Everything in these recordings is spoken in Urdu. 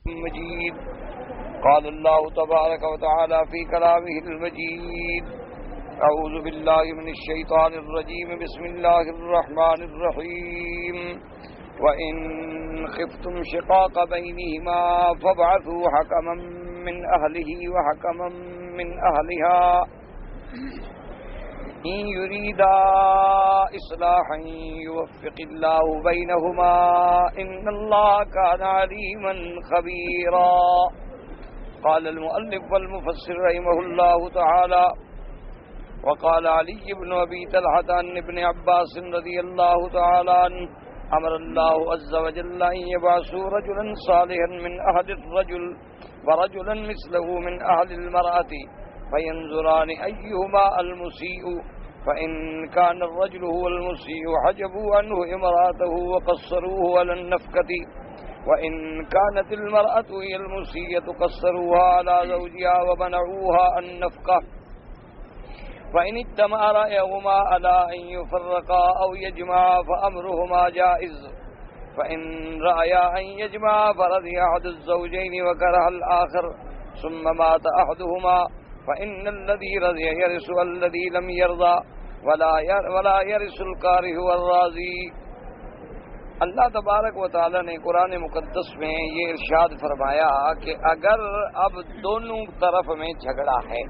مجيد. قال الله تبارك وتعالى في كلامه المجيد: أعوذ بالله من الشيطان الرجيم. بسم الله الرحمن الرحيم. وإن خفتم شقاق بينهما فابعثوا حكما من أهله وحكما من أهلها إن يريدا إصلاحا يوفق الله بينهما إن الله كان عليما خبيرا. قال المؤلف والمفسر رحمه الله تعالى: وقال علي بن أبي طلحة عن ابن عباس رضي الله تعالى عنه: أمر الله عز وجل أن يبعثوا رجلا صالحا من أهل الرجل ورجلا مثله من أهل المرأة فينظران أيهما المسيء، فإن كان الرجل هو المسيء حجبوا عنه امرأته وقصروه على النفقة، وإن كانت المرأة هي المسيئة قصروها على زوجها ومنعوها النفقة، فإن اجتمع رأيهما على أن يفرقا أو يجمعا فأمرهما جائز، فإن رأيا أن يجمعا فرضي أحد الزوجين وكره الآخر ثم مات أحدهما فإن الذي رضي يرث الذي لم يرضى ولا يرث الكاره والراضي. اللہ تبارک و تعالی نے قرآن مقدس میں یہ ارشاد فرمایا کہ اگر اب دونوں طرف میں جھگڑا ہے،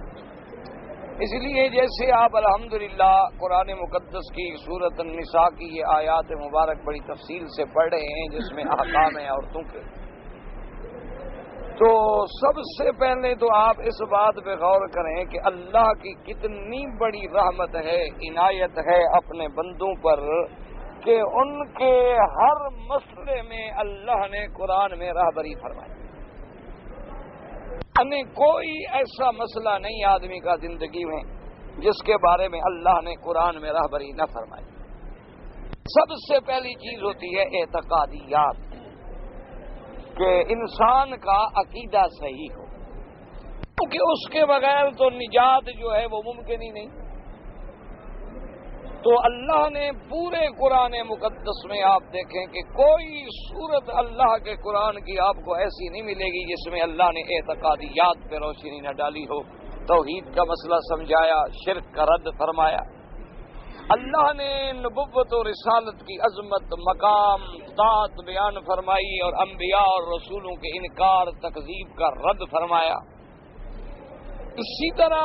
اس لیے جیسے آپ الحمدللہ قرآن مقدس کی سورۃ النساء کی یہ آیات مبارک بڑی تفصیل سے پڑھ رہے ہیں جس میں احکام ہیں عورتوں کے، تو سب سے پہلے تو آپ اس بات پہ غور کریں کہ اللہ کی کتنی بڑی رحمت ہے، عنایت ہے اپنے بندوں پر کہ ان کے ہر مسئلے میں اللہ نے قرآن میں راہبری فرمائی. یعنی کوئی ایسا مسئلہ نہیں آدمی کا زندگی میں جس کے بارے میں اللہ نے قرآن میں راہبری نہ فرمائی. سب سے پہلی چیز ہوتی ہے اعتقادیات، کہ انسان کا عقیدہ صحیح ہو، کیونکہ اس کے بغیر تو نجات جو ہے وہ ممکن ہی نہیں. تو اللہ نے پورے قرآن مقدس میں آپ دیکھیں کہ کوئی صورت اللہ کے قرآن کی آپ کو ایسی نہیں ملے گی جس میں اللہ نے اعتقادیات پہ روشنی نہ ڈالی ہو، توحید کا مسئلہ سمجھایا، شرک کا رد فرمایا. اللہ نے نبوت و رسالت کی عظمت، مقام، ذات بیان فرمائی اور انبیاء اور رسولوں کے انکار تکذیب کا رد فرمایا. اسی طرح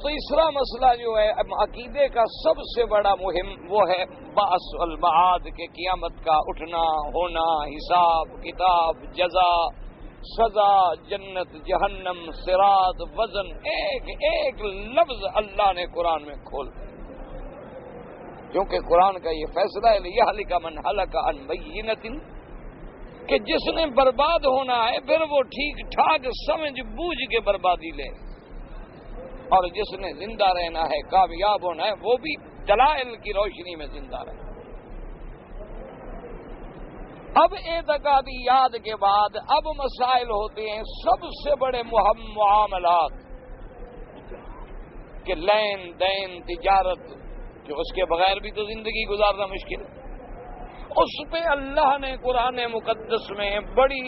تیسرا مسئلہ جو ہے عقیدے کا سب سے بڑا مہم وہ ہے بعث المعاد، کے قیامت کا اٹھنا ہونا، حساب کتاب، جزا سزا، جنت جہنم، صراط، وزن، ایک ایک لفظ اللہ نے قرآن میں کھول دیا، کیونکہ قرآن کا یہ فیصلہ ہے لِيَهْلِكَ مَنْ هَلَكَ عَنْ بَيِّنَةٍ، کہ جس نے برباد ہونا ہے پھر وہ ٹھیک ٹھاک سمجھ بوجھ کے بربادی لے، اور جس نے زندہ رہنا ہے، کامیاب ہونا ہے، وہ بھی دلائل کی روشنی میں زندہ رہے. اب اعتقادیات کے بعد اب مسائل ہوتے ہیں سب سے بڑے مہم معاملات، کہ لین دین، تجارت، کہ اس کے بغیر بھی تو زندگی گزارنا مشکل ہے. اس پہ اللہ نے قرآن مقدس میں بڑی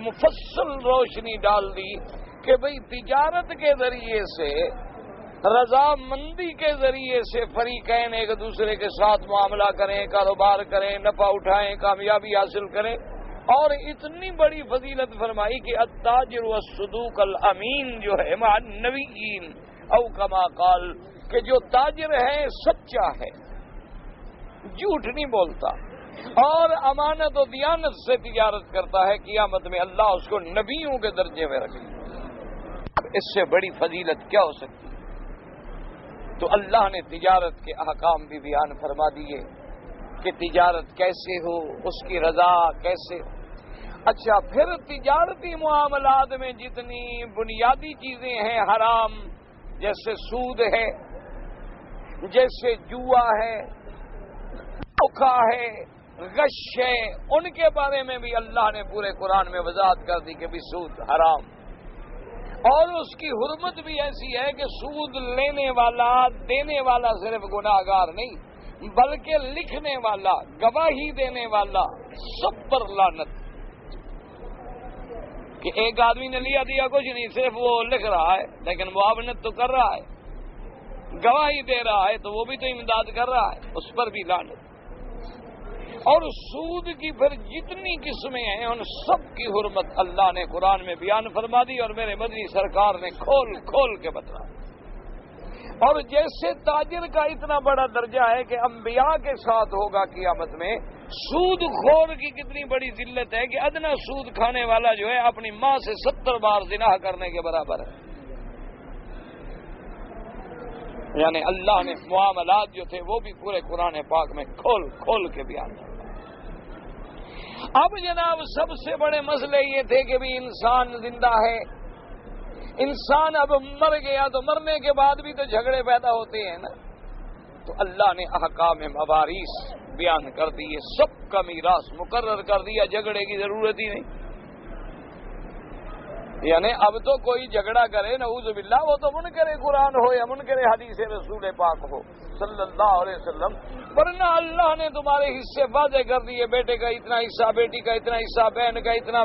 مفصل روشنی ڈال دی کہ بھئی تجارت کے ذریعے سے، رضامندی کے ذریعے سے فریقین ایک دوسرے کے ساتھ معاملہ کریں، کاروبار کریں، نفع اٹھائیں، کامیابی حاصل کریں. اور اتنی بڑی فضیلت فرمائی کہ التاجر والصدوق الامین جو ہے مع النبیین او کما قال، کہ جو تاجر ہے سچا ہے، جھوٹ نہیں بولتا اور امانت و دیانت سے تجارت کرتا ہے، قیامت میں اللہ اس کو نبیوں کے درجے میں رکھے. اب اس سے بڑی فضیلت کیا ہو سکتی؟ تو اللہ نے تجارت کے احکام بھی بیان فرما دیے کہ تجارت کیسے ہو، اس کی رضا کیسے ہو. اچھا، پھر تجارتی معاملات میں جتنی بنیادی چیزیں ہیں حرام، جیسے سود ہے، جیسے جوا ہے، دھوکہ ہے، غش ہے، ان کے بارے میں بھی اللہ نے پورے قرآن میں وضاحت کر دی کہ بھی سود حرام. اور اس کی حرمت بھی ایسی ہے کہ سود لینے والا، دینے والا صرف گناہ گار نہیں بلکہ لکھنے والا، گواہی دینے والا، سب پر لعنت. کہ ایک آدمی نے لیا دیا کچھ نہیں، صرف وہ لکھ رہا ہے لیکن معاونت تو کر رہا ہے، گواہی دے رہا ہے، تو وہ بھی تو امداد کر رہا ہے، اس پر بھی لعنت۔ اور سود کی پھر جتنی قسمیں ہیں ان سب کی حرمت اللہ نے قرآن میں بیان فرما دی اور میرے مدنی سرکار نے کھول کھول کے بتایا۔ اور جیسے تاجر کا اتنا بڑا درجہ ہے کہ انبیاء کے ساتھ ہوگا قیامت میں، سود خور کی کتنی بڑی ذلت ہے کہ ادنا سود کھانے والا جو ہے اپنی ماں سے 70 بار زنا کرنے کے برابر ہے۔ یعنی اللہ نے معاملات جو تھے وہ بھی پورے قرآن پاک میں کھول کھول کے بیان کیا۔ اب جناب سب سے بڑے مسئلے یہ تھے کہ بھی انسان زندہ ہے، انسان اب مر گیا تو مرنے کے بعد بھی تو جھگڑے پیدا ہوتے ہیں نا، تو اللہ نے احکام مواریث بیان کر دیے، سب کا میراث مقرر کر دیا، جھگڑے کی ضرورت ہی نہیں۔ یعنی اب تو کوئی جھگڑا کرے نعوذ باللہ وہ تو منکر قرآن ہو یا منکر حدیث رسول پاک ہو صلی اللہ علیہ وسلم، ورنہ اللہ نے تمہارے حصے واضح کر دیے، بیٹے کا اتنا حصہ، بیٹی کا اتنا حصہ، بہن کا اتنا،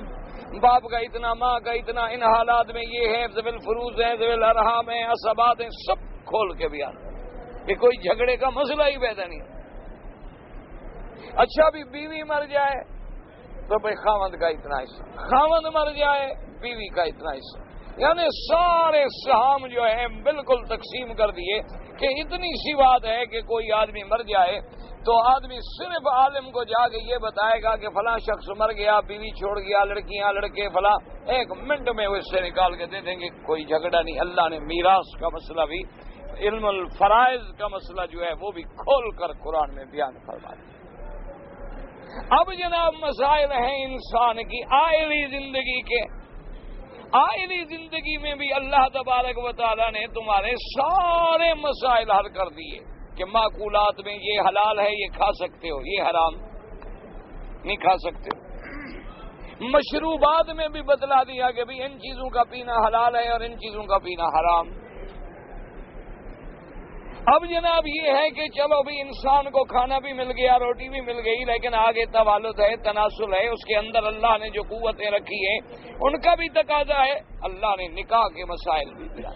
باپ کا اتنا، ماں کا اتنا، ان حالات میں یہ ہے، ذوی الفروض ہیں، ذوی الارحام ہیں، عصبات ہیں، سب کھول کے بیان کہ کوئی جھگڑے کا مسئلہ ہی پیدا نہیں۔ اچھا بھی بیوی مر جائے تو بھائی خاوند کا اتنا حصہ، خاوند مر جائے بیوی کا اتنا حصہ، یعنی سارے سہام جو ہیں بالکل تقسیم کر دیے کہ اتنی سی بات ہے کہ کوئی آدمی مر جائے تو آدمی صرف عالم کو جا کے یہ بتائے گا کہ فلاں شخص مر گیا، بیوی چھوڑ گیا، لڑکیاں لڑکے فلاں، 1 منٹ میں وہ اس سے نکال کے دے دیں گے، کوئی جھگڑا نہیں۔ اللہ نے میراث کا مسئلہ بھی، علم الفرائض کا مسئلہ جو ہے وہ بھی کھول کر قرآن میں بیان فرما دیا۔ اب جناب مسائل ہیں انسان کی آئلی زندگی کے، آئلی زندگی میں بھی اللہ تبارک و تعالیٰ نے تمہارے سارے مسائل حل کر دیے کہ معقولات میں یہ حلال ہے، یہ کھا سکتے ہو، یہ حرام نہیں کھا سکتے ہو۔ مشروبات میں بھی بتلا دیا کہ بھی ان چیزوں کا پینا حلال ہے اور ان چیزوں کا پینا حرام۔ اب جناب یہ ہے کہ چلو بھی انسان کو کھانا بھی مل گیا، روٹی بھی مل گئی، لیکن آگے توالد ہے، تناسل ہے، اس کے اندر اللہ نے جو قوتیں رکھی ہیں ان کا بھی تقاضا ہے۔ اللہ نے نکاح کے مسائل بھی دیا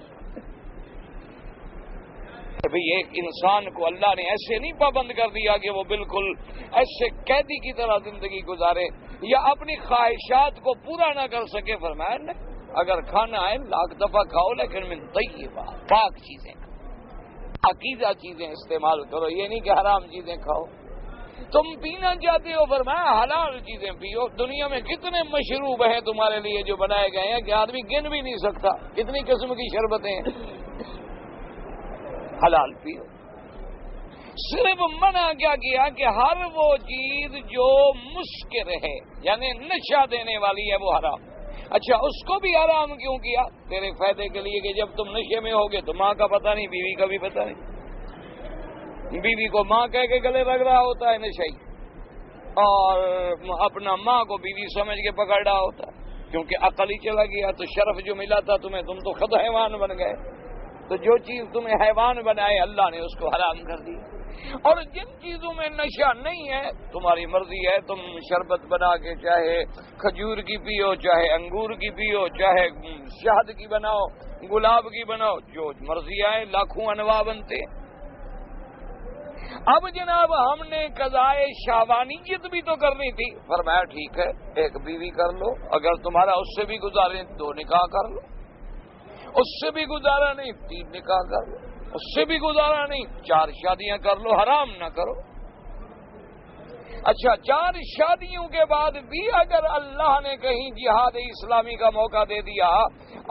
کہ بھئی ایک انسان کو اللہ نے ایسے نہیں پابند کر دیا کہ وہ بالکل ایسے قیدی کی طرح زندگی گزارے یا اپنی خواہشات کو پورا نہ کر سکے۔ فرمایا نہیں، اگر کھانا ہے 1,00,000 دفعہ کھاؤ لیکن من طیبات، پاک چیزیں، عقیدہ چیزیں استعمال کرو، یہ نہیں کہ حرام چیزیں کھاؤ۔ تم پینا چاہتے ہو، فرمایا حلال چیزیں پیو۔ دنیا میں کتنے مشروب ہیں تمہارے لیے جو بنائے گئے ہیں کہ آدمی گن بھی نہیں سکتا، کتنی قسم کی شربتیں ہیں، حلال پیو۔ صرف منع کیا کیا کہ ہر وہ چیز جو مسکر ہے یعنی نشہ دینے والی ہے وہ حرام۔ اچھا اس کو بھی حرام کیوں کیا؟ تیرے فائدے کے لیے کہ جب تم نشے میں ہوگے تو ماں کا پتہ نہیں، بیوی کا بھی پتہ نہیں، بیوی کو ماں کہہ کے گلے لگ رہا ہوتا ہے نشئی، اور اپنا ماں کو بیوی سمجھ کے پکڑ رہا ہوتا ہے، کیونکہ عقل ہی چلا گیا۔ تو شرف جو ملا تھا تمہیں، تم تو خود حیوان بن گئے، تو جو چیز تمہیں حیوان بنائے اللہ نے اس کو حرام کر دی۔ اور جن چیزوں میں نشہ نہیں ہے تمہاری مرضی ہے، تم شربت بنا کے چاہے کھجور کی پیو، چاہے انگور کی پیو، چاہے شہد کی بناؤ، گلاب کی بناؤ، جو مرضی آئے، لاکھوں انواع بنتے۔ اب جناب ہم نے قضائے شہوانیت بھی تو کرنی تھی، فرمایا ٹھیک ہے 1 بیوی کر لو، اگر تمہارا اس سے بھی گزارے 2 نکاح کر لو، اس سے بھی گزارا نہیں 3 نکاح کر لو، اس سے بھی گزارا نہیں 4 شادیاں کر لو، حرام نہ کرو۔ اچھا 4 شادیوں کے بعد بھی اگر اللہ نے کہیں جہاد اسلامی کا موقع دے دیا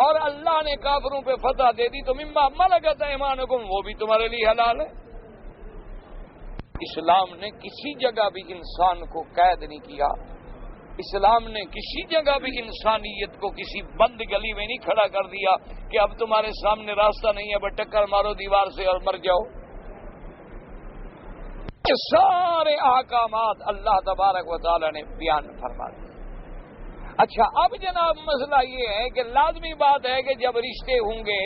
اور اللہ نے کافروں پہ فتح دے دی تو مما ملکت ایمانکم، وہ بھی تمہارے لیے حلال ہے۔ اسلام نے کسی جگہ بھی انسان کو قید نہیں کیا، اسلام نے کسی جگہ بھی انسانیت کو کسی بند گلی میں نہیں کھڑا کر دیا کہ اب تمہارے سامنے راستہ نہیں ہے، بس ٹکر مارو دیوار سے اور مر جاؤ۔ یہ سارے احکامات اللہ تبارک و تعالی نے بیان فرما دیے۔ اچھا اب جناب مسئلہ یہ ہے کہ لازمی بات ہے کہ جب رشتے ہوں گے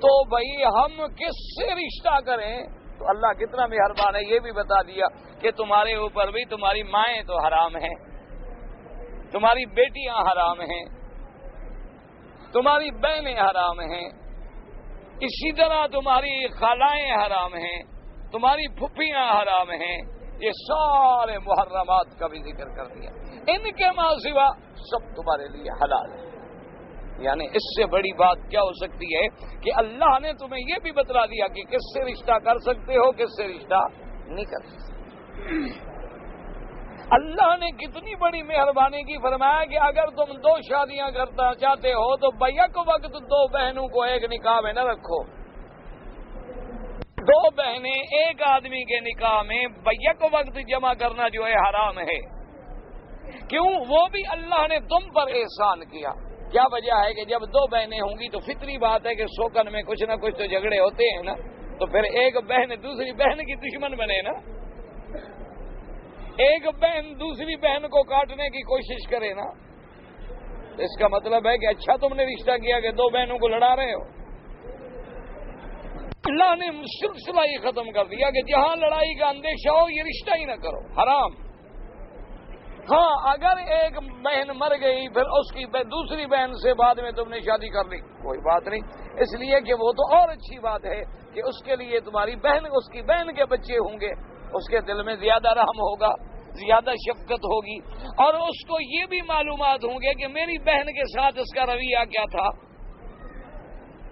تو بھائی ہم کس سے رشتہ کریں؟ تو اللہ کتنا مہربان ہے، یہ بھی بتا دیا کہ تمہارے اوپر بھی تمہاری مائیں تو حرام ہیں، تمہاری بیٹیاں حرام ہیں، تمہاری بہنیں حرام ہیں، اسی طرح تمہاری خالائیں حرام ہیں، تمہاری پھپھیاں حرام ہیں. یہ سارے محرمات کا بھی ذکر کر دیا. ان کے ماں سوا سب تمہارے لیے حلال ہے. یعنی اس سے بڑی بات کیا ہو سکتی ہے کہ اللہ نے تمہیں یہ بھی بتلا دیا کہ کس سے رشتہ کر سکتے ہو، کس سے رشتہ نہیں کر سکتے. اللہ نے کتنی بڑی مہربانی کی، فرمایا کہ اگر تم 2 شادیاں کرنا چاہتے ہو تو بیک وقت 2 بہنوں کو ایک نکاح میں نہ رکھو. 2 بہنیں ایک آدمی کے نکاح میں بیک وقت جمع کرنا جو ہے حرام ہے. کیوں؟ وہ بھی اللہ نے تم پر احسان کیا. کیا وجہ ہے کہ جب 2 بہنیں ہوں گی تو فطری بات ہے کہ سوکن میں کچھ نہ کچھ تو جھگڑے ہوتے ہیں نا. تو پھر ایک بہن دوسری بہن کی دشمن بنے نا، ایک بہن دوسری بہن کو کاٹنے کی کوشش کرے نا. اس کا مطلب ہے کہ اچھا تم نے رشتہ کیا کہ 2 بہنوں کو لڑا رہے ہو. اللہ نے سلسلہ ہی ختم کر دیا کہ جہاں لڑائی کا اندیشہ ہو یہ رشتہ ہی نہ کرو، حرام. ہاں اگر ایک بہن مر گئی پھر اس کی دوسری بہن سے بعد میں تم نے شادی کر لی، کوئی بات نہیں، اس لیے کہ وہ تو اور اچھی بات ہے کہ اس کے لیے تمہاری بہن، اس کی بہن کے بچے ہوں گے، اس کے دل میں زیادہ رحم ہوگا، زیادہ شفقت ہوگی، اور اس کو یہ بھی معلومات ہوں گے کہ میری بہن کے ساتھ اس کا رویہ کیا تھا،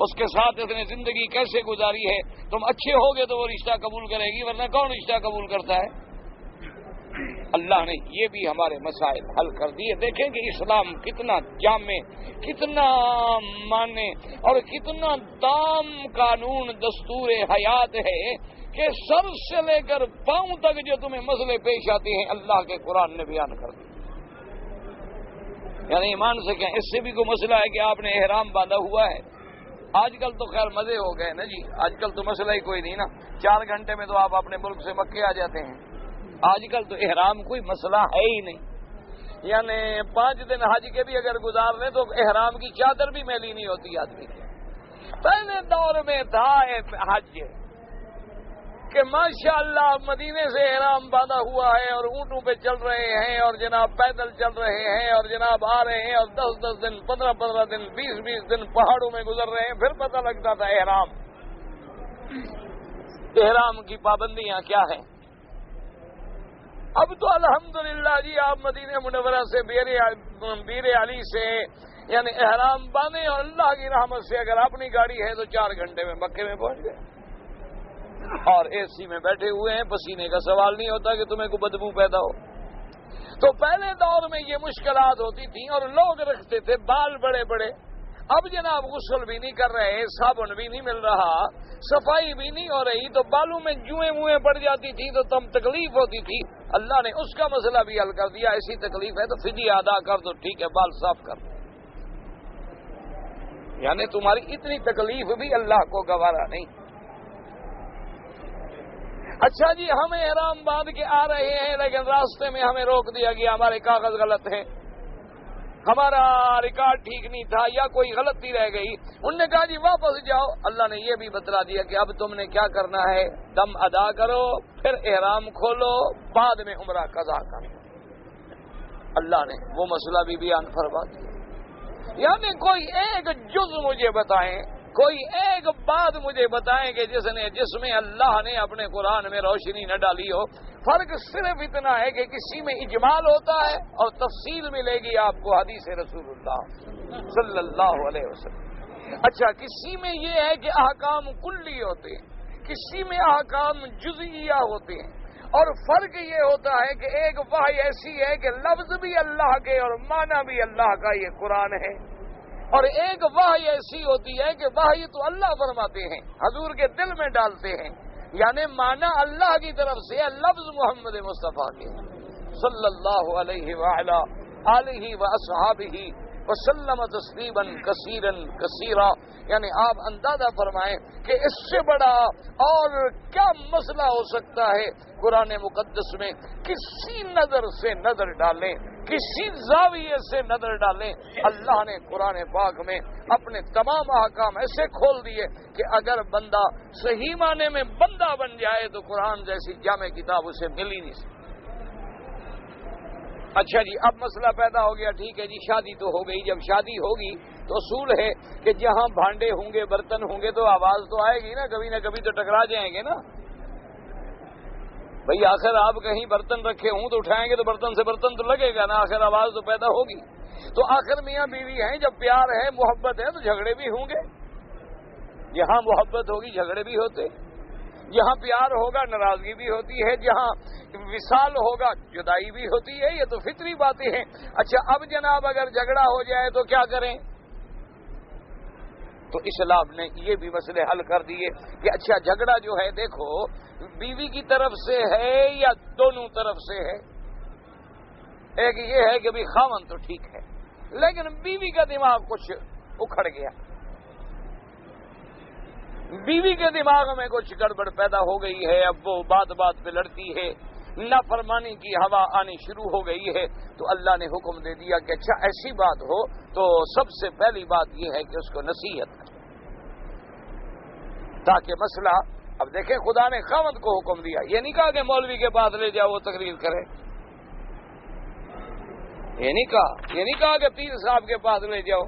اس کے ساتھ اس نے زندگی کیسے گزاری ہے. تم اچھے ہوگے تو وہ رشتہ قبول کرے گی، ورنہ کون رشتہ قبول کرتا ہے. اللہ نے یہ بھی ہمارے مسائل حل کر دیے. دیکھیں کہ اسلام کتنا جامع، کتنا مانے اور کتنا دام قانون دستور حیات ہے کہ سر سے لے کر پاؤں تک جو تمہیں مسئلے پیش آتے ہیں اللہ کے قرآن نے بیان کر دیے. یعنی ایمان سے کہیں اس سے بھی کوئی مسئلہ ہے کہ آپ نے احرام باندھا ہوا ہے. آج کل تو خیر مزے ہو گئے نا جی، آج کل تو مسئلہ ہی کوئی نہیں نا. 4 گھنٹے میں تو آپ اپنے ملک سے مکے آ جاتے ہیں. آج کل تو احرام کوئی مسئلہ ہے ہی نہیں. یعنی 5 دن حج کے بھی اگر گزار لیں تو احرام کی چادر بھی میلی نہیں ہوتی آدمی کی. پہلے دور میں تھا حج کہ ماشاءاللہ مدینے سے احرام باندھا ہوا ہے اور اونٹوں پہ چل رہے ہیں اور جناب پیدل چل رہے ہیں اور جناب آ رہے ہیں اور 10 دن 15 دن 20 دن پہاڑوں میں گزر رہے ہیں. پھر پتہ لگتا تھا احرام کی پابندیاں کیا ہیں. اب تو الحمدللہ جی آپ مدینہ منورہ سے بیر علی سے یعنی احرام باندھے اور اللہ کی رحمت سے اگر اپنی گاڑی ہے تو 4 گھنٹے میں مکے میں پہنچ گئے اور اے سی میں بیٹھے ہوئے ہیں. پسینے کا سوال نہیں ہوتا کہ تمہیں کوئی بدبو پیدا ہو. تو پہلے دور میں یہ مشکلات ہوتی تھیں اور لوگ رکھتے تھے بال بڑے بڑے. اب جناب غسل بھی نہیں کر رہے، صابن بھی نہیں مل رہا، صفائی بھی نہیں ہو رہی، تو بالوں میں جوئیں موئیں پڑ جاتی تھی تو تم تکلیف ہوتی تھی. اللہ نے اس کا مسئلہ بھی حل کر دیا. ایسی تکلیف ہے تو فدیہ ادا کر دو، ٹھیک ہے بال صاف کر دو. یعنی تمہاری اتنی تکلیف بھی اللہ کو گوارا نہیں. اچھا جی ہم احرام باندھ کے آ رہے ہیں لیکن راستے میں ہمیں روک دیا گیا، ہمارے کاغذ غلط ہیں، ہمارا ریکارڈ ٹھیک نہیں تھا یا کوئی غلطی رہ گئی. انہوں نے کہا جی واپس جاؤ. اللہ نے یہ بھی بتلا دیا کہ اب تم نے کیا کرنا ہے، دم ادا کرو پھر احرام کھولو، بعد میں عمرہ قضا کرو. اللہ نے وہ مسئلہ بھی بیان فرما دیا. یعنی کوئی ایک جز مجھے بتائیں، کوئی ایک بات مجھے بتائیں کہ جس میں اللہ نے اپنے قرآن میں روشنی نہ ڈالی ہو. فرق صرف اتنا ہے کہ کسی میں اجمال ہوتا ہے اور تفصیل ملے گی آپ کو حدیث رسول اللہ صلی اللہ علیہ وسلم. اچھا کسی میں یہ ہے کہ احکام کلی ہوتے ہیں، کسی میں احکام جزئیہ ہوتے ہیں. اور فرق یہ ہوتا ہے کہ ایک وحی ایسی ہے کہ لفظ بھی اللہ کے اور معنی بھی اللہ کا، یہ قرآن ہے. اور ایک وحی ایسی ہوتی ہے کہ وحی تو اللہ فرماتے ہیں، حضور کے دل میں ڈالتے ہیں، یعنی معنی اللہ کی طرف سے ہے، لفظ محمد مصطفیٰ کے صلی اللہ علیہ وعلا آلہ واصحابہ وسلم تسلیما کثیرا کثیرا. یعنی آپ اندازہ فرمائیں کہ اس سے بڑا اور کیا مسئلہ ہو سکتا ہے. قرآن مقدس میں کسی نظر سے نظر ڈالیں، کسی زاویے سے نظر ڈالیں، اللہ نے قرآن پاک میں اپنے تمام احکام ایسے کھول دیے کہ اگر بندہ صحیح معنی میں بندہ بن جائے تو قرآن جیسی جامع کتاب اسے مل ہی نہیں سکتی. اچھا جی، اب مسئلہ پیدا ہو گیا، ٹھیک ہے جی، شادی تو ہو گئی، جب شادی ہوگی تو اصول ہے کہ جہاں بھانڈے ہوں گے، برتن ہوں گے تو آواز تو آئے گی نا، کبھی نہ کبھی تو ٹکرا جائیں گے نا بھئی، آخر آپ کہیں برتن رکھے ہوں تو اٹھائیں گے تو برتن سے برتن تو لگے گا نا، آخر آواز تو پیدا ہوگی۔ تو آخر میاں بیوی ہیں، جب پیار ہے، محبت ہے تو جھگڑے بھی ہوں گے، جہاں محبت ہوگی جھگڑے بھی ہوتے، جہاں پیار ہوگا ناراضگی بھی ہوتی ہے، جہاں وصال ہوگا جدائی بھی ہوتی ہے، یہ تو فطری باتیں ہیں۔ اچھا اب جناب اگر جھگڑا ہو جائے تو کیا کریں؟ تو اسلام نے یہ بھی مسئلے حل کر دیے کہ اچھا جھگڑا جو ہے دیکھو بیوی کی طرف سے ہے یا دونوں طرف سے ہے۔ ایک یہ ہے کہ بھی خاوند تو ٹھیک ہے لیکن بیوی کا دماغ کچھ اکھڑ گیا، بیوی کے دماغ میں کچھ گڑبڑ پیدا ہو گئی ہے، اب وہ بات بات پہ لڑتی ہے، نافرمانی کی ہوا آنی شروع ہو گئی ہے، تو اللہ نے حکم دے دیا کہ اچھا ایسی بات ہو تو سب سے پہلی بات یہ ہے کہ اس کو نصیحت کرے، تاکہ مسئلہ، اب دیکھیں خدا نے خاوند کو حکم دیا، یہ نہیں کہا کہ مولوی کے پاس لے جاؤ وہ تقریر کرے، یہ نہیں کہا کہ پیر صاحب کے پاس لے جاؤ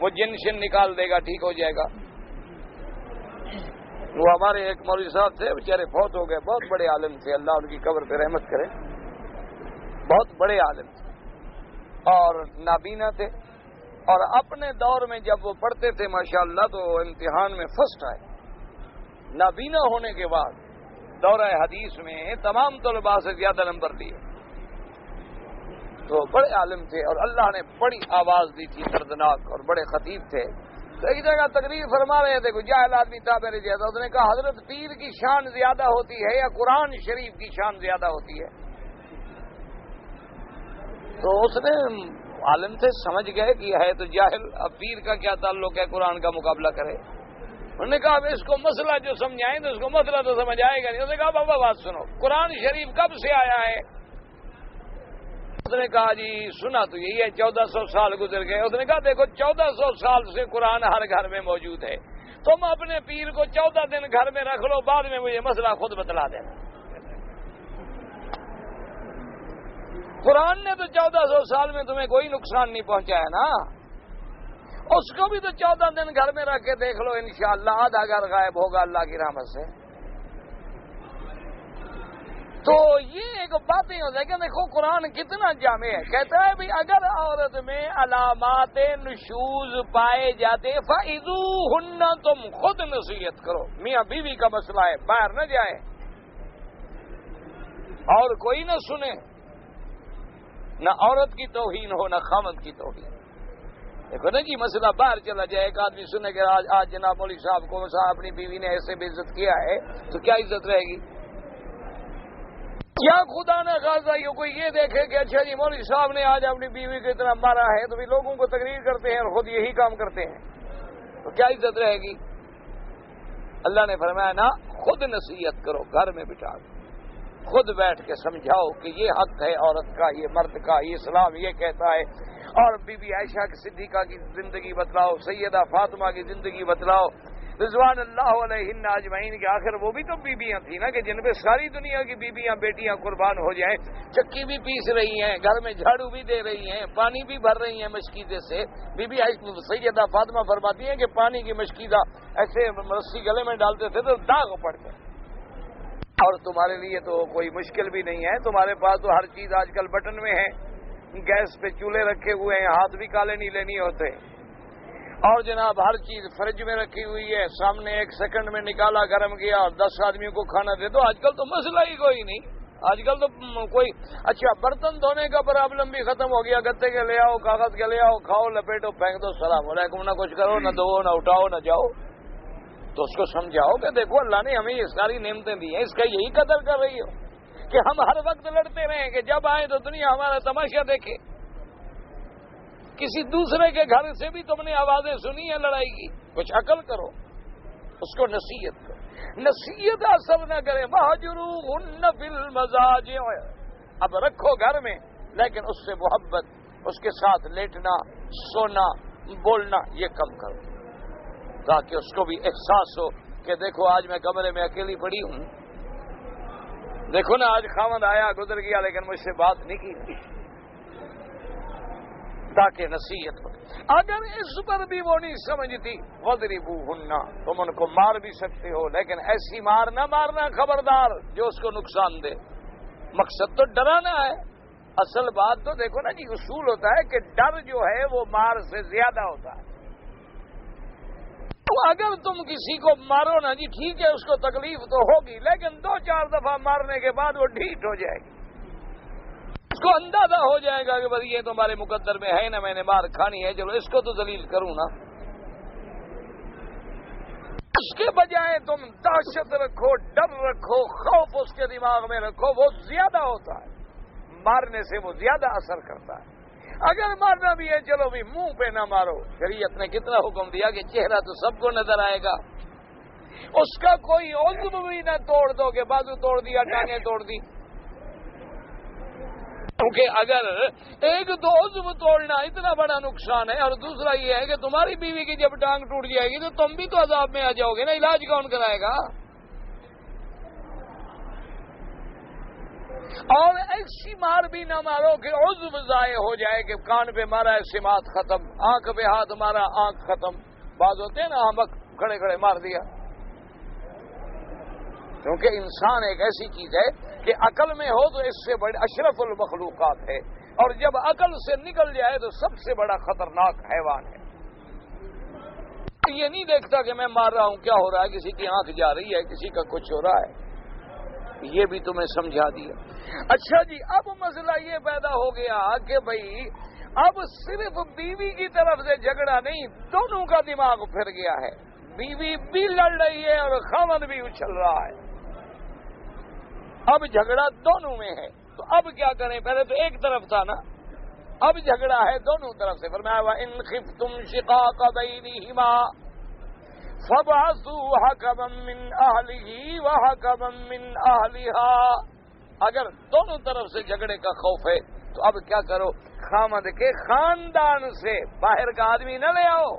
وہ جن شن نکال دے گا ٹھیک ہو جائے گا۔ وہ ہمارے ایک مولوی صاحب تھے، بیچارے فوت ہو گئے، بہت بڑے عالم تھے، اللہ ان کی قبر پہ رحمت کرے، بہت بڑے عالم تھے اور نابینا تھے، اور اپنے دور میں جب وہ پڑھتے تھے ماشاءاللہ تو امتحان میں فرسٹ آئے، نابینا ہونے کے بعد دورہ حدیث میں تمام طلباء سے زیادہ نمبر لیے، تو بڑے عالم تھے اور اللہ نے بڑی آواز دی تھی دردناک، اور بڑے خطیب تھے۔ تو ایک جگہ تقریر فرما رہے تھے، کوئی جاہل آدمی تھا میرے جیسا، اس نے کہا حضرت پیر کی شان زیادہ ہوتی ہے یا قرآن شریف کی شان زیادہ ہوتی ہے؟ تو اس نے عالم تھے، سمجھ گئے کہ ہے تو جاہل، اب پیر کا کیا تعلق ہے قرآن کا مقابلہ کرے؟ انہوں نے کہا اب اس کو مسئلہ جو سمجھائیں تو اس کو مسئلہ تو سمجھ آئے گا نہیں۔ اس نے کہا بابا بات سنو، قرآن شریف کب سے آیا ہے؟ اس نے کہا جی سنا تو یہی ہے 1400 سال گزر گئے۔ اس نے کہا دیکھو 1400 سال سے قرآن ہر گھر میں موجود ہے، تم اپنے پیر کو 14 دن گھر میں رکھ لو، بعد میں مجھے مسئلہ خود بتلا دینا۔ قرآن نے تو 1400 سال میں تمہیں کوئی نقصان نہیں پہنچایا نا، اس کو بھی تو 14 دن گھر میں رکھ کے دیکھ لو، انشاءاللہ آدھا گھر غائب ہوگا اللہ کی رحمت سے۔ تو یہ ایک باتیں ہو جائے کہ دیکھو قرآن کتنا جامع ہے، کہتا ہے بھی اگر عورت میں علامات نشوز پائے جاتے فَإِذُوهُنَّ، تم خود نصیحت کرو، میاں بیوی کا مسئلہ ہے، باہر نہ جائیں اور کوئی نہ سنے، نہ عورت کی توہین ہو نہ خامد کی توہین۔ دیکھو نا جی مسئلہ باہر چلا جائے، ایک آدمی سنے کہ آج جناب مولوی صاحب کو اپنی بیوی نے ایسے بے عزت کیا ہے تو کیا عزت رہے گی؟ کیا خدا نہ خاصہ کوئی یہ دیکھے کہ اچھا جی مولوی صاحب نے آج اپنی بیوی کو اتنا مارا ہے تو بھی لوگوں کو تقریر کرتے ہیں اور خود یہی کام کرتے ہیں، تو کیا عزت رہے گی؟ اللہ نے فرمایا نا، خود نصیحت کرو، گھر میں بٹھا دو، خود بیٹھ کے سمجھاؤ کہ یہ حق ہے عورت کا، یہ مرد کا، یہ اسلام یہ کہتا ہے، اور بی بی عائشہ کی صدیقہ کی زندگی بتلاؤ، سیدہ فاطمہ کی زندگی بتلاؤ، رضوان اللہ علیہن اجمعین کے، آخر وہ بھی تو بیویاں تھیں نا کہ جن پہ ساری دنیا کی بیویاں بیٹیاں قربان ہو جائیں، چکی بھی پیس رہی ہیں، گھر میں جھاڑو بھی دے رہی ہیں، پانی بھی بھر رہی ہیں مشکیزے سے۔ بی بی سیدہ فاطمہ فرماتی ہیں کہ پانی کی مشکیزہ ایسے رسی گلے میں ڈالتے تھے تو داغ پڑ گئے، اور تمہارے لیے تو کوئی مشکل بھی نہیں ہے، تمہارے پاس تو ہر چیز آج کل بٹن میں ہے، گیس پہ چولہے رکھے ہوئے ہیں، ہاتھ بھی کالے نیلے نہیں ہوتے، اور جناب ہر چیز فریج میں رکھی ہوئی ہے، سامنے 1 سیکنڈ میں نکالا گرم کیا اور 10 آدمیوں کو کھانا دے دو۔ آج کل تو مسئلہ ہی کوئی نہیں، آج کل تو کوئی اچھا برتن دھونے کا پرابلم بھی ختم ہو گیا، گتے کے لے آؤ، کاغذ کے لے آؤ، کھاؤ لپیٹو پھینک دو، السلام علیکم، نہ کچھ کرو، نہ دو، نہ اٹھاؤ، نہ جاؤ۔ تو اس کو سمجھاؤ کہ دیکھو اللہ نے ہمیں یہ ساری نعمتیں دی ہیں، اس کا یہی قدر کر رہی ہو کہ ہم ہر وقت لڑتے رہیں کہ جب آئیں تو دنیا ہمارا تماشا دیکھے؟ کسی دوسرے کے گھر سے بھی تم نے آوازیں سنی ہیں لڑائی کی؟ کچھ عقل کرو، اس کو نصیحت کرو، نصیحت اثر نہ کرے۔ وَهْجُرُوهُنَّ فِي الْمَضَاجِعِ، اب رکھو گھر میں لیکن اس سے محبت، اس کے ساتھ لیٹنا، سونا، بولنا یہ کم کرو، تاکہ اس کو بھی احساس ہو کہ دیکھو آج میں کمرے میں اکیلی پڑی ہوں، دیکھو نا آج خاوند آیا گزر گیا لیکن مجھ سے بات نہیں کی تاکہ نصیحت ہو. اگر اس پر بھی وہ نہیں سمجھتی وَاضْرِبُوهُنَّ تم ان کو مار بھی سکتے ہو لیکن ایسی مار نہ مارنا خبردار جو اس کو نقصان دے. مقصد تو ڈرانا ہے. اصل بات تو دیکھو نا جی اصول ہوتا ہے کہ ڈر جو ہے وہ مار سے زیادہ ہوتا ہے. تو اگر تم کسی کو مارو نا جی ٹھیک ہے اس کو تکلیف تو ہوگی لیکن 2-4 دفعہ مارنے کے بعد وہ ڈھیٹ ہو جائے گی. اس کو اندازہ ہو جائے گا کہ بھائی یہ تو ہمارے مقدر میں ہے نا میں نے مار کھانی ہے چلو اس کو تو ذلیل کروں نا. اس کے بجائے تم دہشت رکھو ڈر رکھو خوف اس کے دماغ میں رکھو وہ زیادہ ہوتا ہے. مارنے سے وہ زیادہ اثر کرتا ہے. اگر مارنا بھی ہے چلو بھی منہ پہ نہ مارو. شریعت نے کتنا حکم دیا کہ چہرہ تو سب کو نظر آئے گا. اس کا کوئی عضو بھی نہ توڑ دو کہ بازو توڑ دیا ٹانگیں توڑ دی. کیونکہ اگر ایک دو عضو توڑنا اتنا بڑا نقصان ہے اور دوسرا یہ ہے کہ تمہاری بیوی کی جب ٹانگ ٹوٹ جائے گی تو تم بھی تو عذاب میں آ جاؤ گے نا. علاج کون کرائے گا؟ اور ایسی مار بھی نہ مارو کہ عضو ضائع ہو جائے کہ کان پہ مارا ہے سماعت ختم, آنکھ پہ ہاتھ مارا آنکھ ختم. بعض ہوتے ہیں نا ہم کھڑے کھڑے مار دیا. کیونکہ انسان ایک ایسی چیز ہے کہ عقل میں ہو تو اس سے بڑے اشرف المخلوقات ہے اور جب عقل سے نکل جائے تو سب سے بڑا خطرناک حیوان ہے. یہ نہیں دیکھتا کہ میں مار رہا ہوں کیا ہو رہا ہے, کسی کی آنکھ جا رہی ہے کسی کا کچھ ہو رہا ہے. یہ بھی تمہیں سمجھا دیا. اچھا جی اب مسئلہ یہ پیدا ہو گیا کہ بھائی اب صرف بیوی کی طرف سے جھگڑا نہیں دونوں کا دماغ پھر گیا ہے. بیوی بھی لڑ رہی ہے اور خاوند بھی اچھل رہا ہے. اب جھگڑا دونوں میں ہے تو اب کیا کریں؟ پہلے تو ایک طرف تھا نا, اب جھگڑا ہے دونوں طرف سے. فرمایا وَإِنْ خِفْتُمْ شِقَاقَ بَيْنِهِمَا فَبَعَثُوا حَكَمًا مِّنْ أَهْلِهِ وَحَكَمًا مِّنْ أَهْلِهَا. اگر دونوں طرف سے جھگڑے کا خوف ہے تو اب کیا کرو؟ خامد کے خاندان سے باہر کا آدمی نہ لے آؤ.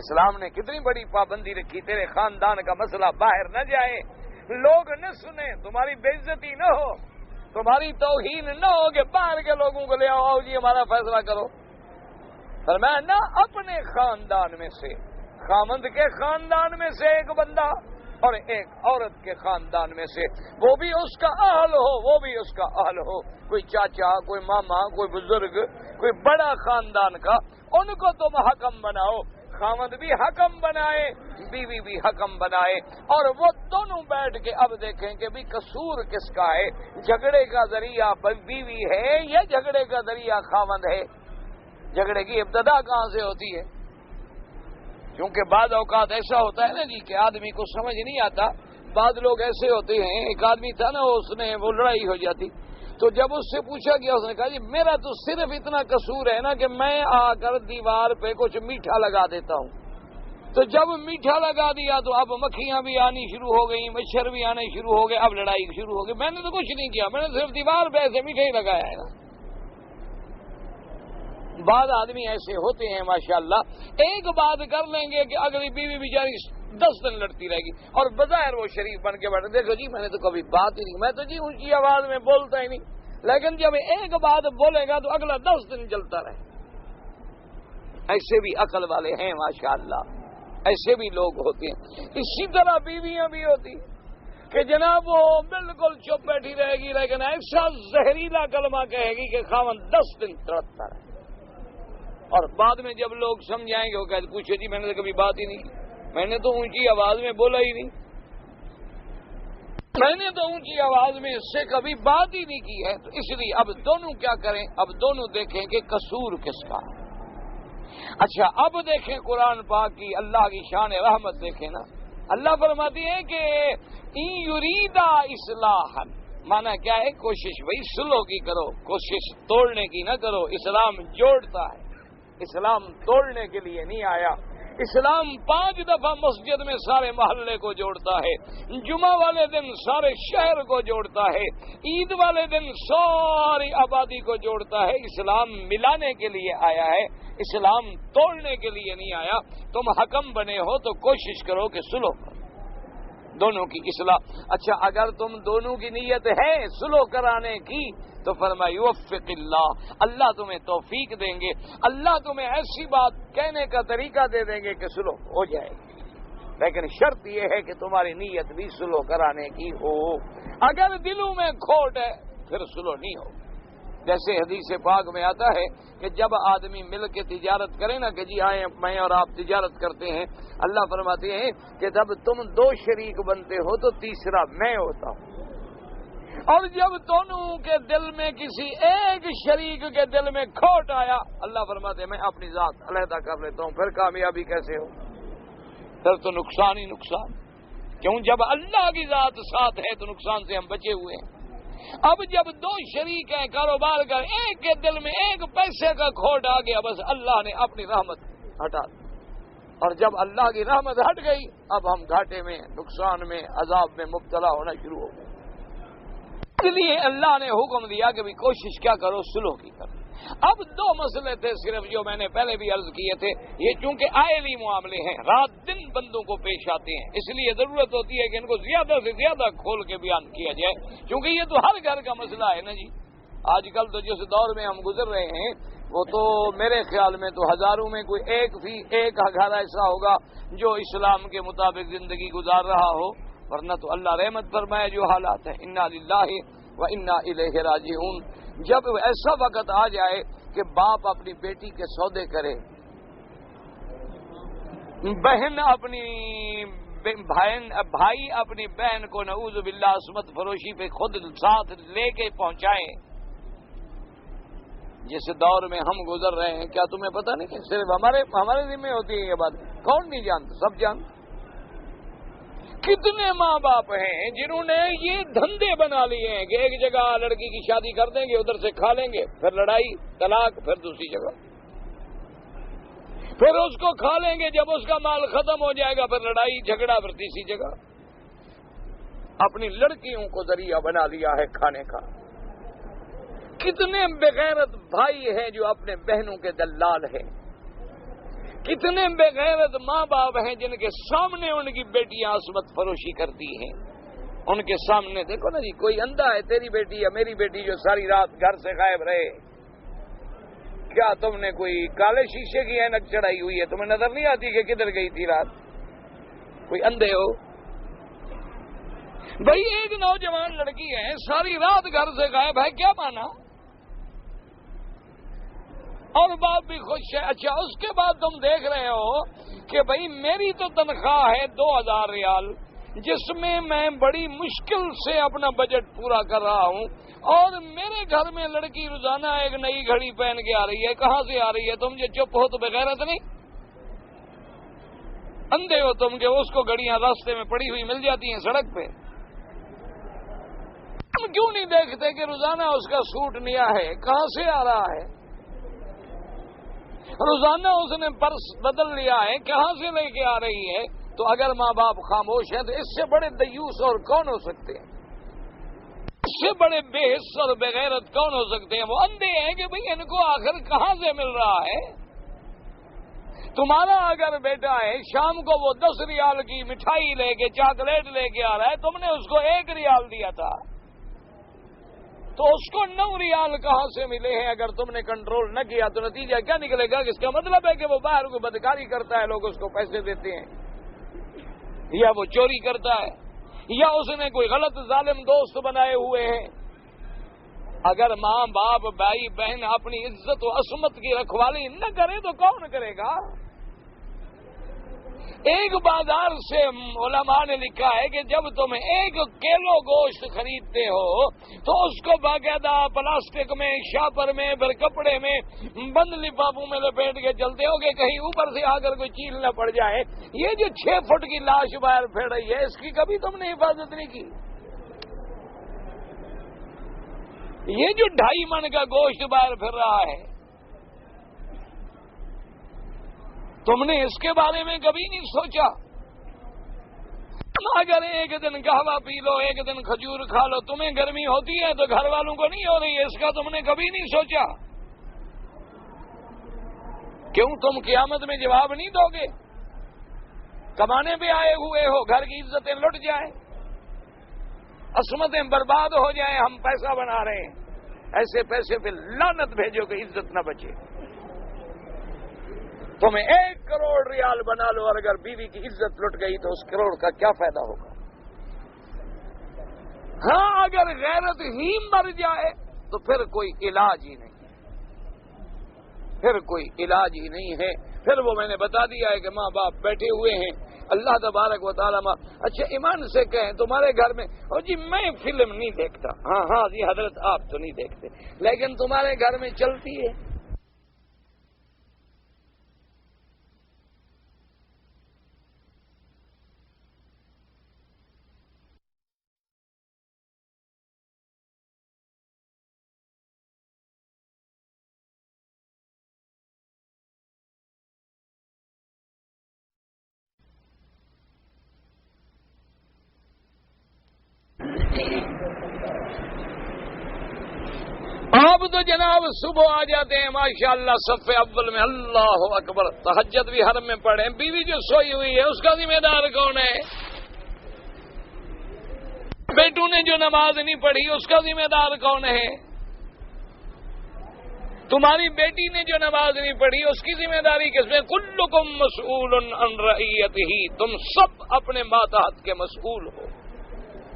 اسلام نے کتنی بڑی پابندی رکھی, تیرے خاندان کا مسئلہ باہر نہ جائے, لوگ نہ سنیں, تمہاری بے عزتی نہ ہو, تمہاری توہین نہ ہو کہ باہر کے لوگوں کو لے آؤ جی ہمارا فیصلہ کرو. فرمایا نہ اپنے خاندان میں سے, خامند کے خاندان میں سے ایک بندہ اور ایک عورت کے خاندان میں سے, وہ بھی اس کا اہل ہو وہ بھی اس کا اہل ہو, کوئی چاچا کوئی ماما کوئی بزرگ کوئی بڑا خاندان کا, ان کو تم حکم بناؤ. خامد بھی حکم بنائے بیوی بھی حکم بنائے اور وہ دونوں بیٹھ کے اب دیکھیں کہ بھی قصور کس کا ہے, جھگڑے کا ذریعہ بیوی ہے یا جھگڑے کا ذریعہ خامد ہے. جھگڑے کی ابتدا کہاں سے ہوتی ہے؟ کیونکہ بعض اوقات ایسا ہوتا ہے نا جی کہ آدمی کو سمجھ نہیں آتا. بعض لوگ ایسے ہوتے ہیں, ایک آدمی تھا نا وہ لڑائی ہو جاتی تو جب اس سے پوچھا گیا اس نے کہا جی میرا تو صرف اتنا قصور ہے نا کہ میں آ کر دیوار پہ کچھ میٹھا لگا دیتا ہوں. تو جب میٹھا لگا دیا تو اب مکھیاں بھی آنی شروع ہو گئی, مچھر بھی آنے شروع ہو گئے, اب لڑائی شروع ہو گئی. میں نے تو کچھ نہیں کیا, میں نے صرف دیوار پہ ایسے میٹھا ہی لگایا ہے نا. بعض آدمی ایسے ہوتے ہیں ماشاءاللہ, ایک بات کر لیں گے کہ اگلی بیوی بیچاری 10 دن لڑتی رہے گی اور بظاہر وہ شریف بن کے بیٹھے, دیکھو جی میں نے تو کبھی بات ہی نہیں, میں تو جی اونچی آواز میں بولتا ہی نہیں, لیکن جب ایک بات بولے گا تو اگلا 10 دن چلتا رہے. ایسے بھی عقل والے ہیں ماشاءاللہ, ایسے بھی لوگ ہوتے ہیں. اسی طرح بیویاں بھی ہوتی کہ جناب وہ بالکل چپ بیٹھی رہے گی لیکن ایسا زہریلا کلمہ کہے گی کہ خاوند 10 دن تڑپتا رہے. اور بعد میں جب لوگ سمجھائیں گے وہ کہتے پوچھے جی میں نے تو کبھی بات ہی نہیں کی, میں نے تو اونچی آواز میں بولا ہی نہیں, میں نے تو اونچی آواز میں اس سے کبھی بات ہی نہیں کی ہے. تو اس لیے اب دونوں کیا کریں, اب دونوں دیکھیں کہ قصور کس کا. اچھا اب دیکھیں قرآن پاک کی اللہ کی شان رحمت دیکھیں نا. اللہ فرماتی ہے کہ ان یریدا اصلاحا, مانا کیا ہے کوشش بھائی سلو کی کرو, کوشش توڑنے کی نہ کرو. اسلام جوڑتا ہے, اسلام توڑنے کے لیے نہیں آیا. اسلام 5 دفعہ مسجد میں سارے محلے کو جوڑتا ہے, جمعہ والے دن سارے شہر کو جوڑتا ہے, عید والے دن ساری آبادی کو جوڑتا ہے. اسلام ملانے کے لیے آیا ہے, اسلام توڑنے کے لیے نہیں آیا. تم حکم بنے ہو تو کوشش کرو کہ سلو کرو. دونوں کی اصلاح۔ اچھا اگر تم دونوں کی نیت ہے صلح کرانے کی تو فرمایا یوفق اللہ، اللہ تمہیں توفیق دیں گے، اللہ تمہیں ایسی بات کہنے کا طریقہ دے دیں گے کہ صلح ہو جائے گی، لیکن شرط یہ ہے کہ تمہاری نیت بھی صلح کرانے کی ہو۔ اگر دلوں میں کھوٹ ہے پھر صلح نہیں ہو۔ جیسے حدیث پاک میں آتا ہے کہ جب آدمی مل کے تجارت کرے نا کہ جی آئے میں اور آپ تجارت کرتے ہیں، اللہ فرماتے ہیں کہ جب تم دو شریک بنتے ہو تو تیسرا میں ہوتا ہوں، اور جب دونوں کے دل میں کسی ایک شریک کے دل میں کھوٹ آیا اللہ فرماتے ہیں میں اپنی ذات علیحدہ کر لیتا ہوں، پھر کامیابی کیسے ہو؟ پھر تو نقصان ہی نقصان، کیوں جب اللہ کی ذات ساتھ ہے تو نقصان سے ہم بچے ہوئے ہیں۔ اب جب دو شریک ہیں کاروبار کا، ایک کے دل میں ایک پیسے کا کھوٹ آ گیا، بس اللہ نے اپنی رحمت ہٹا دی، اور جب اللہ کی رحمت ہٹ گئی اب ہم گھاٹے میں، نقصان میں، عذاب میں مبتلا ہونا شروع ہو گئے۔ اس لیے اللہ نے حکم دیا کہ بھی کوشش کیا کرو صلح کی کرو۔ اب دو مسئلے تھے صرف جو میں نے پہلے بھی عرض کیے تھے، یہ چونکہ آئلی معاملے ہیں، رات دن بندوں کو پیش آتے ہیں، اس لیے ضرورت ہوتی ہے کہ ان کو زیادہ سے زیادہ کھول کے بیان کیا جائے، کیونکہ یہ تو ہر گھر کا مسئلہ ہے نا جی۔ آج کل تو جس دور میں ہم گزر رہے ہیں وہ تو میرے خیال میں تو ہزاروں میں کوئی ایک گھر ایسا ہوگا جو اسلام کے مطابق زندگی گزار رہا ہو، ورنہ تو اللہ رحمت فرمائے جو حالات ہیں۔ انا للہ و انا الیہ راجعون۔ جب ایسا وقت آ جائے کہ باپ اپنی بیٹی کے سودے کرے، بہن اپنی بھائی اپنی بہن کو نعوذ باللہ عصمت فروشی پہ خود ساتھ لے کے پہنچائے، جس دور میں ہم گزر رہے ہیں، کیا تمہیں پتہ نہیں کہ صرف ہمارے ذمہ ہوتی ہے یہ بات؟ کون نہیں جانتا؟ سب جانتے۔ کتنے ماں باپ ہیں جنہوں نے یہ دھندے بنا لیے ہیں کہ ایک جگہ لڑکی کی شادی کر دیں گے، ادھر سے کھا لیں گے، پھر لڑائی طلاق، پھر دوسری جگہ، پھر اس کو کھا لیں گے، جب اس کا مال ختم ہو جائے گا پھر لڑائی جھگڑا، پھر تیسری جگہ۔ اپنی لڑکیوں کو ذریعہ بنا لیا ہے کھانے کا۔ کتنے بغیرت بھائی ہیں جو اپنے بہنوں کے دلال ہیں، کتنے بے غیرت ماں باپ ہیں جن کے سامنے ان کی بیٹیاں عصمت فروشی کرتی ہیں، ان کے سامنے دیکھو نا جی، کوئی اندھا ہے تیری بیٹی یا میری بیٹی جو ساری رات گھر سے غائب رہے، کیا تم نے کوئی کالے شیشے کی اینک چڑھائی ہوئی ہے؟ تمہیں نظر نہیں آتی کہ کدھر گئی تھی رات؟ کوئی اندھے ہو؟ بھائی ایک نوجوان لڑکی ہے ساری رات گھر سے غائب ہے، کیا مانا؟ اور باپ بھی خوش ہے۔ اچھا اس کے بعد تم دیکھ رہے ہو کہ بھائی میری تو تنخواہ ہے 2000 ریال، جس میں میں بڑی مشکل سے اپنا بجٹ پورا کر رہا ہوں، اور میرے گھر میں لڑکی روزانہ ایک نئی گھڑی پہن کے آ رہی ہے، کہاں سے آ رہی ہے؟ تم جو چپ ہو تو بغیرت نہیں؟ اندھے ہو تم کہ اس کو گھڑیاں راستے میں پڑی ہوئی مل جاتی ہیں سڑک پہ؟ تم کیوں نہیں دیکھتے کہ روزانہ اس کا سوٹ نیا ہے، کہاں سے آ رہا ہے؟ روزانہ اس نے پرس بدل لیا ہے، کہاں سے لے کے آ رہی ہے؟ تو اگر ماں باپ خاموش ہیں تو اس سے بڑے دیوس اور کون ہو سکتے ہیں؟ اس سے بڑے بے حس اور بغیرت کون ہو سکتے ہیں؟ وہ اندھے ہیں کہ بھئی ان کو آخر کہاں سے مل رہا ہے؟ تمہارا اگر بیٹا ہے شام کو وہ 10 ریال کی مٹھائی لے کے چاکلیٹ لے کے آ رہا ہے، تم نے اس کو 1 ریال دیا تھا، تو اس کو 9 ریال کہاں سے ملے ہیں؟ اگر تم نے کنٹرول نہ کیا تو نتیجہ کیا نکلے گا؟ اس کا مطلب ہے کہ وہ باہر کو بدکاری کرتا ہے، لوگ اس کو پیسے دیتے ہیں، یا وہ چوری کرتا ہے، یا اس نے کوئی غلط ظالم دوست بنائے ہوئے ہیں۔ اگر ماں باپ بھائی بہن اپنی عزت و عصمت کی رکھوالی نہ کرے تو کون کرے گا؟ ایک بازار سے علماء نے لکھا ہے کہ جب تم 1 کلو گوشت خریدتے ہو تو اس کو باقاعدہ پلاسٹک میں، شاپر میں، پھر کپڑے میں، بند لفافوں میں لپیٹ کے چلتے ہو کہ کہیں اوپر سے آ کر کوئی چیز نہ پڑ جائے۔ یہ جو 6 فٹ کی لاش باہر پھیل رہی ہے، اس کی کبھی تم نے حفاظت نہیں کی۔ یہ جو 2.5 من کا گوشت باہر پھر رہا ہے، تم نے اس کے بارے میں کبھی نہیں سوچا؟ اگر ایک دن قہوہ پی لو، ایک دن کھجور کھا لو، تمہیں گرمی ہوتی ہے تو گھر والوں کو نہیں ہو رہی ہے، اس کا تم نے کبھی نہیں سوچا؟ کیوں تم قیامت میں جواب نہیں دو گے؟ کمانے پہ آئے ہوئے ہو، گھر کی عزتیں لٹ جائیں، عصمتیں برباد ہو جائیں، ہم پیسہ بنا رہے ہیں، ایسے پیسے پہ لعنت بھیجو کہ عزت نہ بچے۔ تمہیں 1 کروڑ ریال بنا لو اور اگر بیوی کی عزت لٹ گئی تو اس کروڑ کا کیا فائدہ ہوگا؟ ہاں اگر غیرت ہی مر جائے تو پھر کوئی علاج ہی نہیں، پھر کوئی علاج ہی نہیں ہے۔ پھر وہ میں نے بتا دیا ہے کہ ماں باپ بیٹھے ہوئے ہیں، اللہ تبارک و تعالیٰ اچھا ایمان سے کہیں تمہارے گھر میں او جی میں فلم نہیں دیکھتا، ہاں جی حضرت آپ تو نہیں دیکھتے، لیکن تمہارے گھر میں چلتی ہے۔ آپ تو جناب صبح آ جاتے ہیں ماشاءاللہ صف اول میں، اللہ اکبر، تہجد بھی حرم میں پڑھیں، بیوی جو سوئی ہوئی ہے اس کا ذمہ دار کون ہے؟ بیٹوں نے جو نماز نہیں پڑھی اس کا ذمہ دار کون ہے؟ تمہاری بیٹی نے جو نماز نہیں پڑھی اس کی ذمہ داری کس میں؟ کلکم مسئول عن رعیتہ، تم سب اپنے ماتحت کے مسئول ہو۔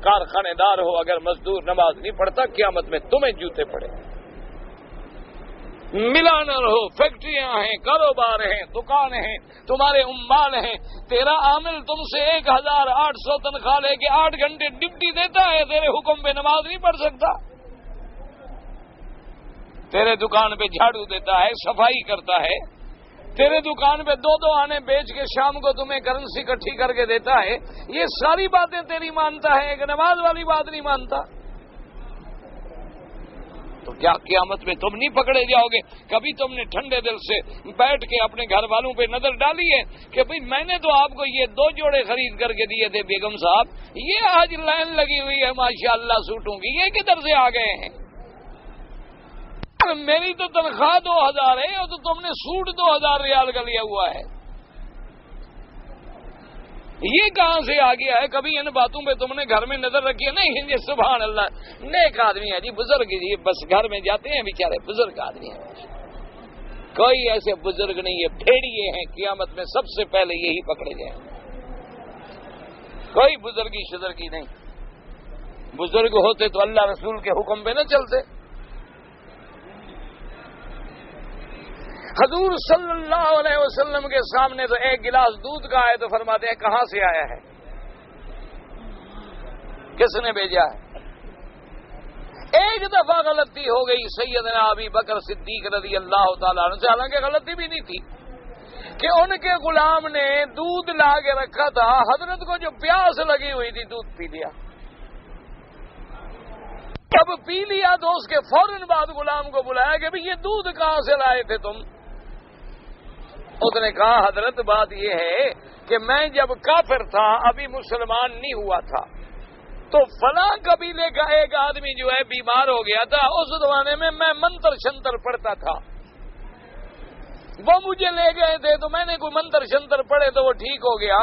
کارخانے دار ہو، اگر مزدور نماز نہیں پڑھتا قیامت میں تمہیں جوتے پڑے۔ ملانر ہو، فیکٹریاں ہیں، کاروبار ہیں، دکانیں ہیں، تمہارے عمال ہیں، تیرا عامل تم سے 1800 تنخواہ لے کے 8 گھنٹے ڈپٹی دیتا ہے، تیرے حکم پہ نماز نہیں پڑھ سکتا؟ تیرے دکان پہ جھاڑو دیتا ہے، صفائی کرتا ہے، تیرے دکان پہ 2 آنے بیچ کے شام کو تمہیں کرنسی اکٹھی کر کے دیتا ہے، یہ ساری باتیں تیری مانتا ہے، ایک نماز والی بات نہیں مانتا؟ تو کیا قیامت میں تم نہیں پکڑے جاؤ گے؟ کبھی تم نے ٹھنڈے دل سے بیٹھ کے اپنے گھر والوں پہ نظر ڈالی ہے کہ بھئی میں نے تو آپ کو یہ 2 جوڑے خرید کر کے دیے تھے بیگم صاحب، یہ آج لائن لگی ہوئی ہے ماشاءاللہ سوٹوں کی، یہ کدھر سے آ گئے ہیں؟ میری تو تنخواہ 2000 ہے اور تو تم نے سوٹ 2000 ریال کا لیا ہوا ہے، یہ کہاں سے آ گیا ہے؟ کبھی ان باتوں پہ تم نے گھر میں نظر رکھی ہے؟ نہیں، یہ سبحان اللہ نیک آدمی ہے جی، بزرگ جی، بس گھر میں جاتے ہیں بیچارے، بزرگ آدمی ہیں، کوئی ایسے بزرگ نہیں ہے، بھیڑیے ہیں، قیامت میں سب سے پہلے یہی پکڑے جائیں، کوئی بزرگی شزرگی نہیں۔ بزرگ ہوتے تو اللہ رسول کے حکم پہ نہ چلتے۔ حضور صلی اللہ علیہ وسلم کے سامنے تو 1 گلاس دودھ کا آئے تو فرماتے ہیں کہاں سے آیا ہے، کس نے بھیجا ہے؟ ایک دفعہ غلطی ہو گئی سیدنا ابی بکر صدیق رضی اللہ تعالیٰ عنہ سے، حالانکہ غلطی بھی نہیں تھی، کہ ان کے غلام نے دودھ لا کے رکھا تھا، حضرت کو جو پیاس لگی ہوئی تھی دودھ پی لیا، جب پی لیا تو اس کے فوراً بعد غلام کو بلایا کہ بھئی یہ دودھ کہاں سے لائے تھے تم؟ اس نے کہا حضرت بات یہ ہے کہ میں جب کافر تھا، ابھی مسلمان نہیں ہوا تھا، تو فلاں قبیلے کا ایک آدمی جو ہے بیمار ہو گیا تھا، اس زمانے میں منتر شنتر پڑھتا تھا، وہ مجھے لے گئے تھے تو میں نے کوئی منتر شنتر پڑھے تو وہ ٹھیک ہو گیا۔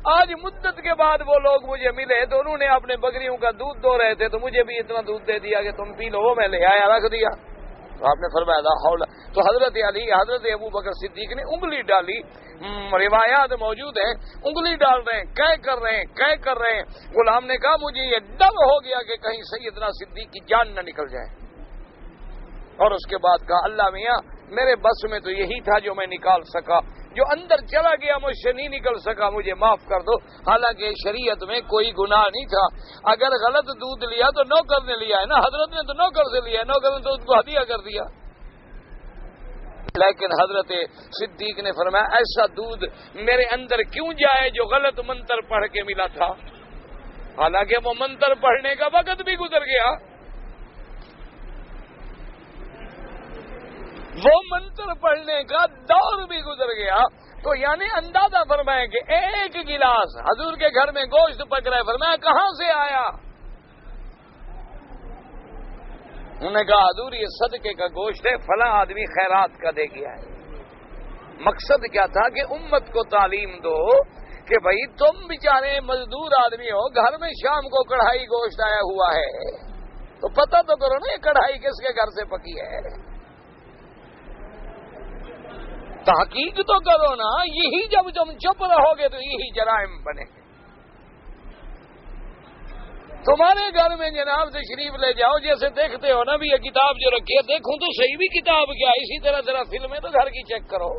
آج مدت کے بعد وہ لوگ مجھے ملے تو انہوں نے اپنے بکریوں کا دودھ دو رہے تھے تو مجھے بھی اتنا دودھ دے دیا کہ تم پی لو، وہ میں لے آیا رکھ دیا۔ تو آپ نے فرمایا لا حول، تو حضرت علی، حضرت ابو بکر صدیق نے انگلی ڈالی، روایات موجود ہیں، انگلی ڈال رہے ہیں، کہہ کر رہے ہیں، غلام نے کہا مجھے یہ ڈر ہو گیا کہ کہیں سیدنا صدیق کی جان نہ نکل جائے، اور اس کے بعد کہا اللہ میاں میرے بس میں تو یہی تھا جو میں نکال سکا، جو اندر چلا گیا مجھ سے نہیں نکل سکا، مجھے معاف کر دو۔ حالانکہ شریعت میں کوئی گناہ نہیں تھا، اگر غلط دودھ لیا تو نوکر نے لیا ہے نا، حضرت نے تو نوکر سے لیا ہے، نوکر نے تو اس کو ہدیہ کر دیا۔ لیکن حضرت صدیق نے فرمایا ایسا دودھ میرے اندر کیوں جائے جو غلط منتر پڑھ کے ملا تھا، حالانکہ وہ منتر پڑھنے کا وقت بھی گزر گیا، وہ منتر پڑھنے کا دور بھی گزر گیا۔ تو یعنی اندازہ فرمائیں کہ 1 گلاس حضور کے گھر میں گوشت پک رہا ہے، فرمایا کہاں سے آیا؟ انہوں نے کہا حضور یہ صدقے کا گوشت ہے، فلاں آدمی خیرات کا دے گیا ہے۔ مقصد کیا تھا کہ امت کو تعلیم دو کہ بھائی تم بیچارے مزدور آدمی ہو، گھر میں شام کو کڑھائی گوشت آیا ہوا ہے تو پتہ تو کرو نا یہ کڑھائی کس کے گھر سے پکی ہے، تحقیق تو کرو نا. یہی جب تم چپ رہو گے تو یہی جرائم بنے گے. تمہارے گھر میں جناب تشریف لے جاؤ، جیسے دیکھتے ہو نا بھی یہ کتاب جو رکھی ہے، دیکھوں تو صحیح بھی کتاب کیا، اسی طرح ذرا فلمیں تو گھر کی چیک کرو.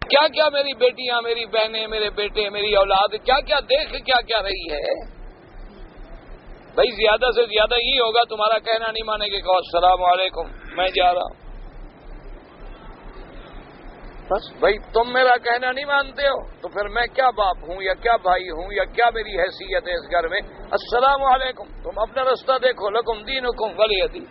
کیا کیا میری بیٹیاں، میری بہنیں، میرے بیٹے، میری اولاد کیا کیا دیکھ کیا کیا رہی ہے. بھائی زیادہ سے زیادہ یہی ہوگا تمہارا کہنا نہیں مانے گے، کہو السلام علیکم میں جا رہا ہوں. بس بھائی تم میرا کہنا نہیں مانتے ہو تو پھر میں کیا باپ ہوں یا کیا بھائی ہوں یا کیا میری حیثیت ہے اس گھر میں. السلام علیکم، تم اپنا رستہ دیکھو، لکم دینکم ولی دین.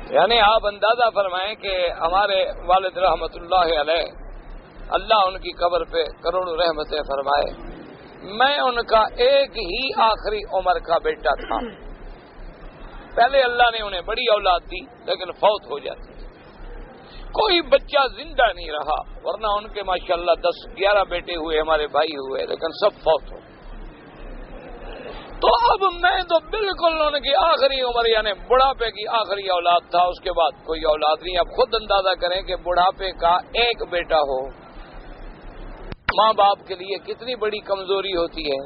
یعنی آپ اندازہ فرمائیں کہ ہمارے والد رحمت اللہ علیہ، اللہ ان کی قبر پہ کروڑوں رحمتیں فرمائے، میں ان کا ایک ہی آخری عمر کا بیٹا تھا. پہلے اللہ نے انہیں بڑی اولاد دی لیکن فوت ہو جاتی تھی، کوئی بچہ زندہ نہیں رہا، ورنہ ان کے ماشاءاللہ 10-11 بیٹے ہوئے، ہمارے بھائی ہوئے، لیکن سب فوت ہو. تو اب میں تو بالکل ان کی آخری عمر یعنی بڑھاپے کی آخری اولاد تھا، اس کے بعد کوئی اولاد نہیں. اب خود اندازہ کریں کہ بڑھاپے کا ایک بیٹا ہو ماں باپ کے لیے کتنی بڑی کمزوری ہوتی ہے.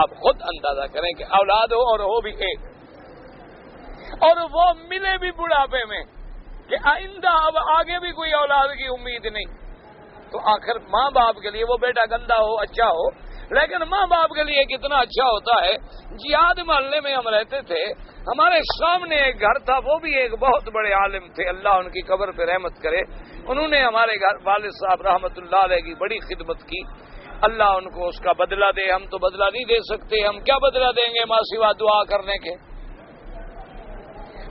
آپ خود اندازہ کریں کہ اولاد ہو اور ہو بھی ایک، اور وہ ملے بھی بڑھاپے میں کہ آئندہ اب آگے بھی کوئی اولاد کی امید نہیں. تو آخر ماں باپ کے لیے وہ بیٹا گندا ہو اچھا ہو، لیکن ماں باپ کے لیے کتنا اچھا ہوتا ہے. جہاد محلے میں ہم رہتے تھے، ہمارے سامنے ایک گھر تھا، وہ بھی ایک بہت بڑے عالم تھے، اللہ ان کی قبر پہ رحمت کرے. انہوں نے ہمارے گھر والد صاحب رحمت اللہ علیہ کی بڑی خدمت کی، اللہ ان کو اس کا بدلہ دے. ہم تو بدلہ نہیں دے سکتے، ہم کیا بدلہ دیں گے ماں سوا دعا کرنے کے.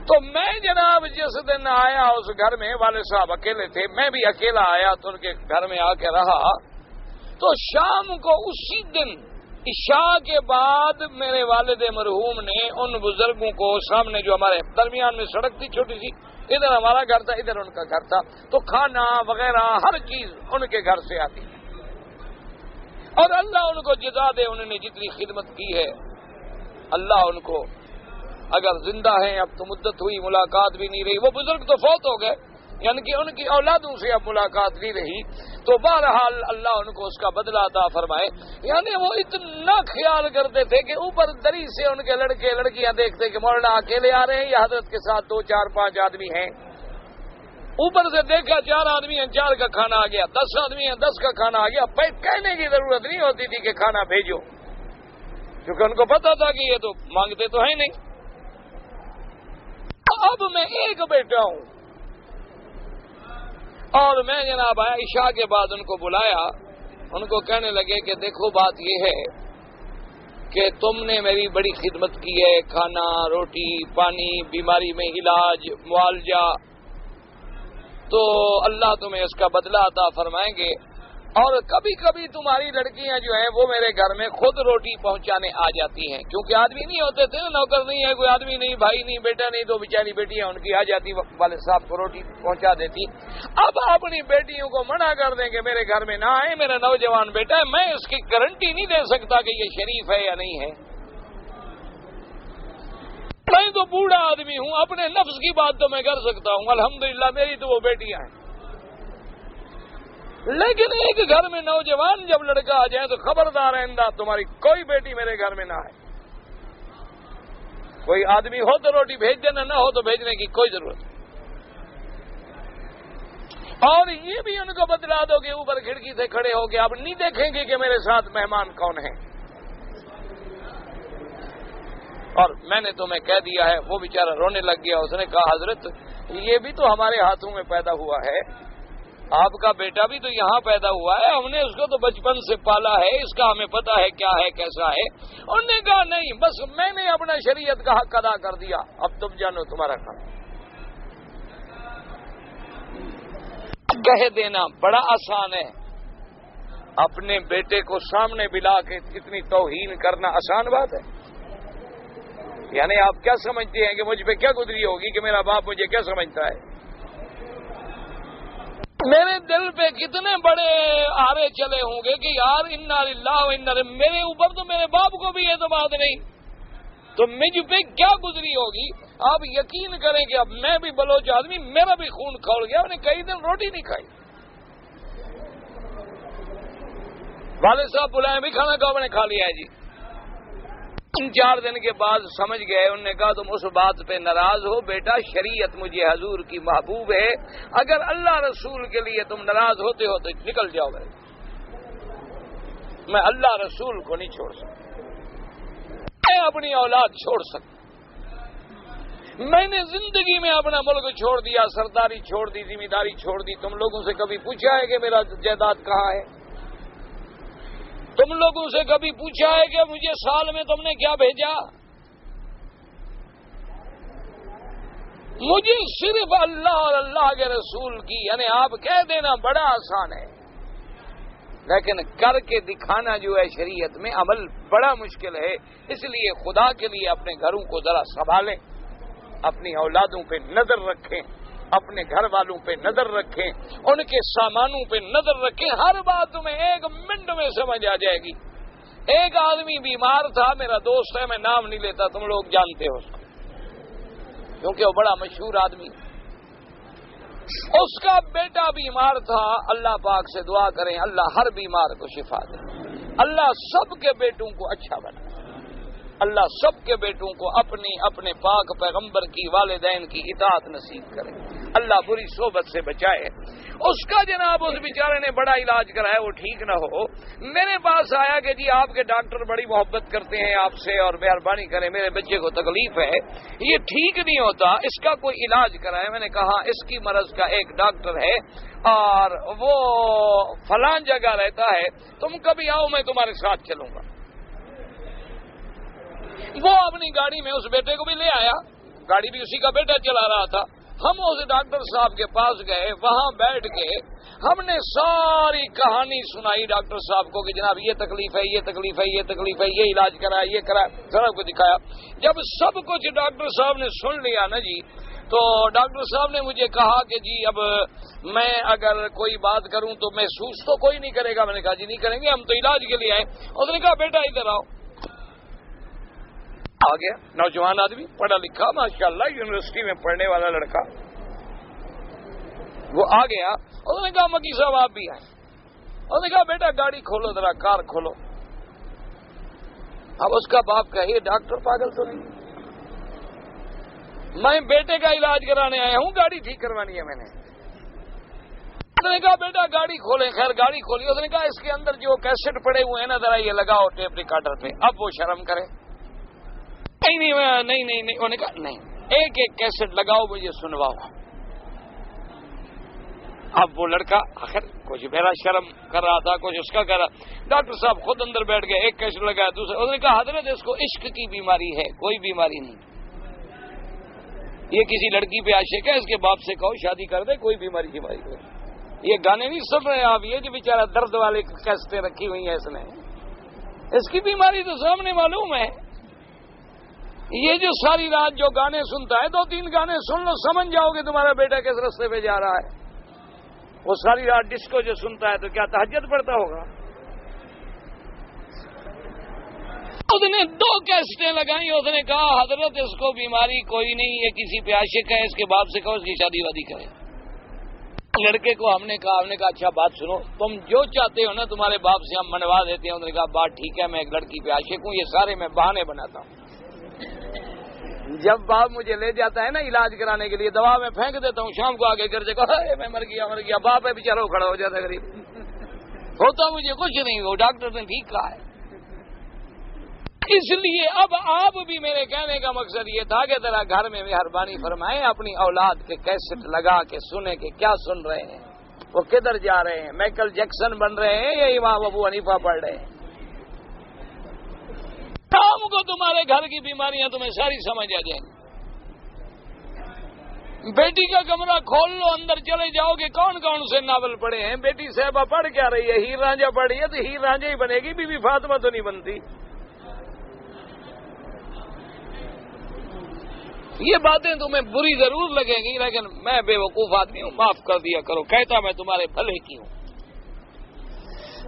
تو میں جناب جس دن آیا اس گھر میں، والد صاحب اکیلے تھے، میں بھی اکیلا آیا تو ان کے گھر میں آ کے رہا. تو شام کو اسی دن عشاء کے بعد میرے والد مرحوم نے ان بزرگوں کو سامنے، جو ہمارے درمیان میں سڑک تھی چھوٹی سی، ادھر ہمارا گھر تھا ادھر ان کا گھر تھا، تو کھانا وغیرہ ہر چیز ان کے گھر سے آتی. اور اللہ ان کو جزا دے، انہوں نے جتنی خدمت کی ہے، اللہ ان کو، اگر زندہ ہیں اب تو مدت ہوئی ملاقات بھی نہیں رہی، وہ بزرگ تو فوت ہو گئے، یعنی کہ ان کی اولادوں سے اب ملاقات نہیں رہی، تو بہرحال اللہ ان کو اس کا بدلہ عطا فرمائے. یعنی وہ اتنا خیال کرتے تھے کہ اوپر دری سے ان کے لڑکے لڑکیاں دیکھتے کہ مولانا اکیلے آ رہے ہیں یا حضرت کے ساتھ 2 4 5 آدمی ہیں. اوپر سے دیکھا 4 آدمی ہیں، 4 کا کھانا آ گیا، 10 آدمی ہیں، 10 کا کھانا آ گیا. کہنے کی ضرورت نہیں ہوتی تھی کہ کھانا بھیجو، کیونکہ ان کو پتا تھا کہ یہ تو مانگتے تو ہیں نہیں. اب میں ایک بیٹا ہوں، اور میں جناب آیا عشاء کے بعد ان کو بلایا، ان کو کہنے لگے کہ دیکھو بات یہ ہے کہ تم نے میری بڑی خدمت کی ہے، کھانا روٹی پانی، بیماری میں علاج معالجہ، تو اللہ تمہیں اس کا بدلہ عطا فرمائیں گے. اور کبھی کبھی تمہاری لڑکیاں جو ہیں وہ میرے گھر میں خود روٹی پہنچانے آ جاتی ہیں، کیونکہ آدمی نہیں ہوتے تھے، نوکر نہیں ہے، کوئی آدمی نہیں، بھائی نہیں، بیٹا نہیں، تو بیچاری بیٹیاں ان کی آ جاتی، والد صاحب کو روٹی پہنچا دیتی. اب اپنی بیٹیوں کو منع کر دیں کہ میرے گھر میں نہ آئے، میرا نوجوان بیٹا ہے، میں اس کی گارنٹی نہیں دے سکتا کہ یہ شریف ہے یا نہیں ہے. میں تو بوڑھا آدمی ہوں، اپنے نفس کی بات تو میں کر سکتا ہوں، الحمدللہ میری تو وہ بیٹیاں ہیں. لیکن ایک گھر میں نوجوان جب لڑکا آ جائے تو خبردار آئندہ تمہاری کوئی بیٹی میرے گھر میں نہ آئے. کوئی آدمی ہو تو روٹی بھیج دینا، نہ ہو تو بھیجنے کی کوئی ضرورت نہیں. اور یہ بھی ان کو بتلا دو کہ اوپر کھڑکی سے کھڑے ہو کے آپ نہیں دیکھیں گے کہ میرے ساتھ مہمان کون ہیں. اور میں نے تمہیں کہہ دیا ہے. وہ بیچارہ رونے لگ گیا، اس نے کہا حضرت یہ بھی تو ہمارے ہاتھوں میں پیدا ہوا ہے، آپ کا بیٹا بھی تو یہاں پیدا ہوا ہے، ہم نے اس کو تو بچپن سے پالا ہے، اس کا ہمیں پتا ہے کیا ہے کیسا ہے. انہوں نے کہا نہیں، بس میں نے اپنا شریعت کا حق ادا کر دیا، اب تم جانو تمہارا کام. کہہ دینا بڑا آسان ہے، اپنے بیٹے کو سامنے بلا کے اتنی توہین کرنا آسان بات ہے. یعنی آپ کیا سمجھتے ہیں کہ مجھ پہ کیا گزری ہوگی کہ میرا باپ مجھے کیا سمجھتا ہے؟ میرے دل پہ کتنے بڑے آرے چلے ہوں گے کہ یار انا للہ و انا الیہ، میرے اوپر تو میرے باپ کو بھی اعتماد نہیں، تو مجھ پہ کیا گزری ہوگی؟ آپ یقین کریں کہ اب میں بھی بلوچ آدمی، میرا بھی خون کھول گیا، میں نے کئی دن روٹی نہیں کھائی۔ والد صاحب بلائے بھی کھانا کھاؤ، میں نے کھا لیا ہے جی۔ 3-4 دن کے بعد سمجھ گئے، انہوں نے کہا تم اس بات پہ ناراض ہو بیٹا، شریعت مجھے حضور کی محبوب ہے، اگر اللہ رسول کے لیے تم ناراض ہوتے ہو تو نکل جاؤ، میں اللہ رسول کو نہیں چھوڑ سکتا، میں اپنی اولاد چھوڑ سکتا، میں نے زندگی میں اپنا ملک چھوڑ دیا، سرداری چھوڑ دی، ذمہ داری چھوڑ دی۔ تم لوگوں سے کبھی پوچھا ہے کہ میرا جائیداد کہاں ہے؟ تم لوگوں سے کبھی پوچھا ہے کہ مجھے سال میں تم نے کیا بھیجا؟ مجھے صرف اللہ اور اللہ کے رسول کی، یعنی آپ کہہ دینا بڑا آسان ہے، لیکن کر کے دکھانا جو ہے شریعت میں عمل بڑا مشکل ہے۔ اس لیے خدا کے لیے اپنے گھروں کو ذرا سنبھالیں، اپنی اولادوں پہ نظر رکھیں، اپنے گھر والوں پہ نظر رکھیں، ان کے سامانوں پہ نظر رکھیں، ہر بات تمہیں 1 منٹ میں سمجھ آ جائے گی۔ ایک آدمی بیمار تھا، میرا دوست ہے، میں نام نہیں لیتا، تم لوگ جانتے ہو اس کو کیونکہ وہ بڑا مشہور آدمی، اس کا بیٹا بیمار تھا۔ اللہ پاک سے دعا کریں اللہ ہر بیمار کو شفا دے، اللہ سب کے بیٹوں کو اچھا بنا، اللہ سب کے بیٹوں کو اپنے پاک پیغمبر کی، والدین کی اطاعت نصیب کرے، اللہ بری صحبت سے بچائے۔ اس کا جناب اس بیچارے نے بڑا علاج کرایا، وہ ٹھیک نہ ہو، میرے پاس آیا کہ جی آپ کے ڈاکٹر بڑی محبت کرتے ہیں آپ سے اور مہربانی کریں، میرے بچے کو تکلیف ہے، یہ ٹھیک نہیں ہوتا، اس کا کوئی علاج کرائے۔ میں نے کہا اس کی مرض کا ایک ڈاکٹر ہے اور وہ فلان جگہ رہتا ہے، تم کبھی آؤ میں تمہارے ساتھ چلوں گا۔ وہ اپنی گاڑی میں اس بیٹے کو بھی لے آیا، گاڑی بھی اسی کا بیٹا چلا رہا تھا۔ ہم اس ڈاکٹر صاحب کے پاس گئے، وہاں بیٹھ کے ہم نے ساری کہانی سنائی ڈاکٹر صاحب کو کہ جناب یہ تکلیف ہے، یہ تکلیف ہے، یہ تکلیف ہے، یہ علاج کرا، یہ کرا، سب کو دکھایا۔ جب سب کچھ ڈاکٹر صاحب نے سن لیا نا جی، تو ڈاکٹر صاحب نے مجھے کہا کہ جی اب میں اگر کوئی بات کروں تو محسوس تو کوئی نہیں کرے گا۔ میں نے کہا جی نہیں کریں گے، ہم تو علاج کے لیے آئے۔ اس نے کہا بیٹا ادھر آؤ۔ آ گیا نوجوان آدمی، پڑھا لکھا ماشاءاللہ، یونیورسٹی میں پڑھنے والا لڑکا، وہ آ گیا۔ انہوں نے کہا مکی صاحب آپ بھی آئے۔ انہوں نے کہا بیٹا گاڑی کھولو ذرا، کار کھولو۔ اب اس کا باپ کہے ڈاکٹر پاگل تو نہیں، میں بیٹے کا علاج کرانے آیا ہوں، گاڑی ٹھیک کروانی ہے میں نے۔ اس نے کہا بیٹا گاڑی کھولیں، خیر گاڑی کھولی۔ اس نے کہا اس کے اندر جو کیسٹ پڑے ہوئے ہیں نا ذرا یہ لگاؤ ٹیپ ریکارڈر پہ۔ اب وہ شرم کرے، نہیں، انہوں نے کہا نہیں، ایک کیسٹ لگاؤ مجھے سنواؤ۔ اب وہ لڑکا آخر کچھ میرا شرم کر رہا تھا، کچھ اس کا کر رہا۔ ڈاکٹر صاحب خود اندر بیٹھ گئے، ایک کیسٹ لگایا، دوسرا۔ انہوں نے کہا حضرت اس کو عشق کی بیماری ہے، کوئی بیماری نہیں، یہ کسی لڑکی پہ عاشق ہے، اس کے باپ سے کہو شادی کر دے، کوئی بیماری ہو۔ یہ گانے نہیں سن رہے آپ، یہ جو بیچارہ درد والے کیسٹیں رکھی ہوئی ہیں اس نے، اس کی بیماری تو سامنے معلوم ہے۔ یہ جو ساری رات جو گانے سنتا ہے، 2-3 گانے سن لو، سمجھ جاؤ کہ تمہارا بیٹا کس راستے پہ جا رہا ہے۔ وہ ساری رات ڈسکو جو سنتا ہے تو کیا تہجد پڑھتا ہوگا؟ اس نے 2 کیسٹیں لگائیں، اس نے کہا حضرت اس کو بیماری کوئی نہیں، یہ کسی پہ عاشق ہے، اس کے باپ سے کہو اس کی شادی وادی کرے۔ لڑکے کو ہم نے کہا اچھا بات سنو، تم جو چاہتے ہو نا تمہارے باپ سے ہم منوا دیتے ہیں۔ انہوں نے کہا بات ٹھیک ہے، میں ایک لڑکی پہ عاشق ہوں، یہ سارے میں بہانے بناتا ہوں۔ جب باپ مجھے لے جاتا ہے نا علاج کرانے کے لیے، دوا میں پھینک دیتا ہوں، شام کو آگے گھر سے کہا میں مر گیا، باپ ہے بیچارہ کھڑا ہو جاتا ہے غریب، ہوتا مجھے کچھ نہیں، وہ ڈاکٹر نے ٹھیک کہا ہے۔ اس لیے اب آپ بھی، میرے کہنے کا مقصد یہ تھا کہ ذرا گھر میں مہربانی فرمائیں، اپنی اولاد کے کیسٹ لگا کے سنیں کہ کیا سن رہے ہیں، وہ کدھر جا رہے ہیں، مائیکل جیکسن بن رہے ہیں یا امام ابو حنیفہ پڑھ رہے ہیں۔ شام کو تمہارے گھر کی بیماریاں تمہیں ساری سمجھ آ جائیں گی۔ بیٹی کا کمرہ کھول لو، اندر چلے جاؤ گے کون کون سے ناول پڑھے ہیں۔ بیٹی صاحبہ پڑھ کیا رہی ہے؟ ہیر رانجھا پڑھ رہی ہے تو ہیر رانجھا ہی بنے گی، بی بی فاطمہ تو نہیں بنتی۔ یہ باتیں تمہیں بری ضرور لگیں گی، لیکن میں بے وقوف آدمی ہوں، معاف کر دیا کرو، کہتا میں تمہارے بھلے کی ہوں،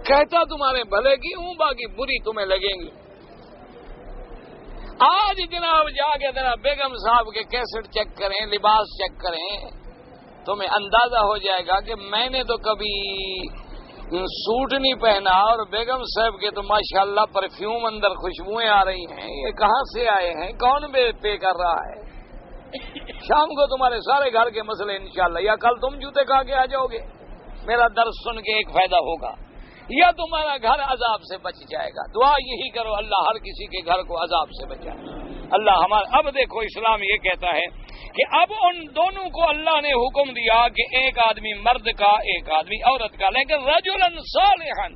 کہتا تمہارے بھلے کی ہوں، باقی بری تمہیں لگیں گی۔ آج جناب جا کے ذرا بیگم صاحب کے کیسٹ چیک کریں، لباس چیک کریں، تمہیں اندازہ ہو جائے گا کہ میں نے تو کبھی سوٹ نہیں پہنا، اور بیگم صاحب کے تو ماشاءاللہ پرفیوم اندر خوشبوئیں آ رہی ہیں، یہ کہاں سے آئے ہیں، کون پے کر رہا ہے؟ شام کو تمہارے سارے گھر کے مسئلے انشاءاللہ، یا کل تم جوتے کھا کے آ جاؤ گے، میرا درس سن کے ایک فائدہ ہوگا، یا تمہارا گھر عذاب سے بچ جائے گا۔ دعا یہی کرو اللہ ہر کسی کے گھر کو عذاب سے بچائے اللہ ہمارا۔ اب دیکھو اسلام یہ کہتا ہے کہ اب ان دونوں کو اللہ نے حکم دیا کہ ایک آدمی مرد کا ایک آدمی عورت کا، لیکن رجلا صالحا،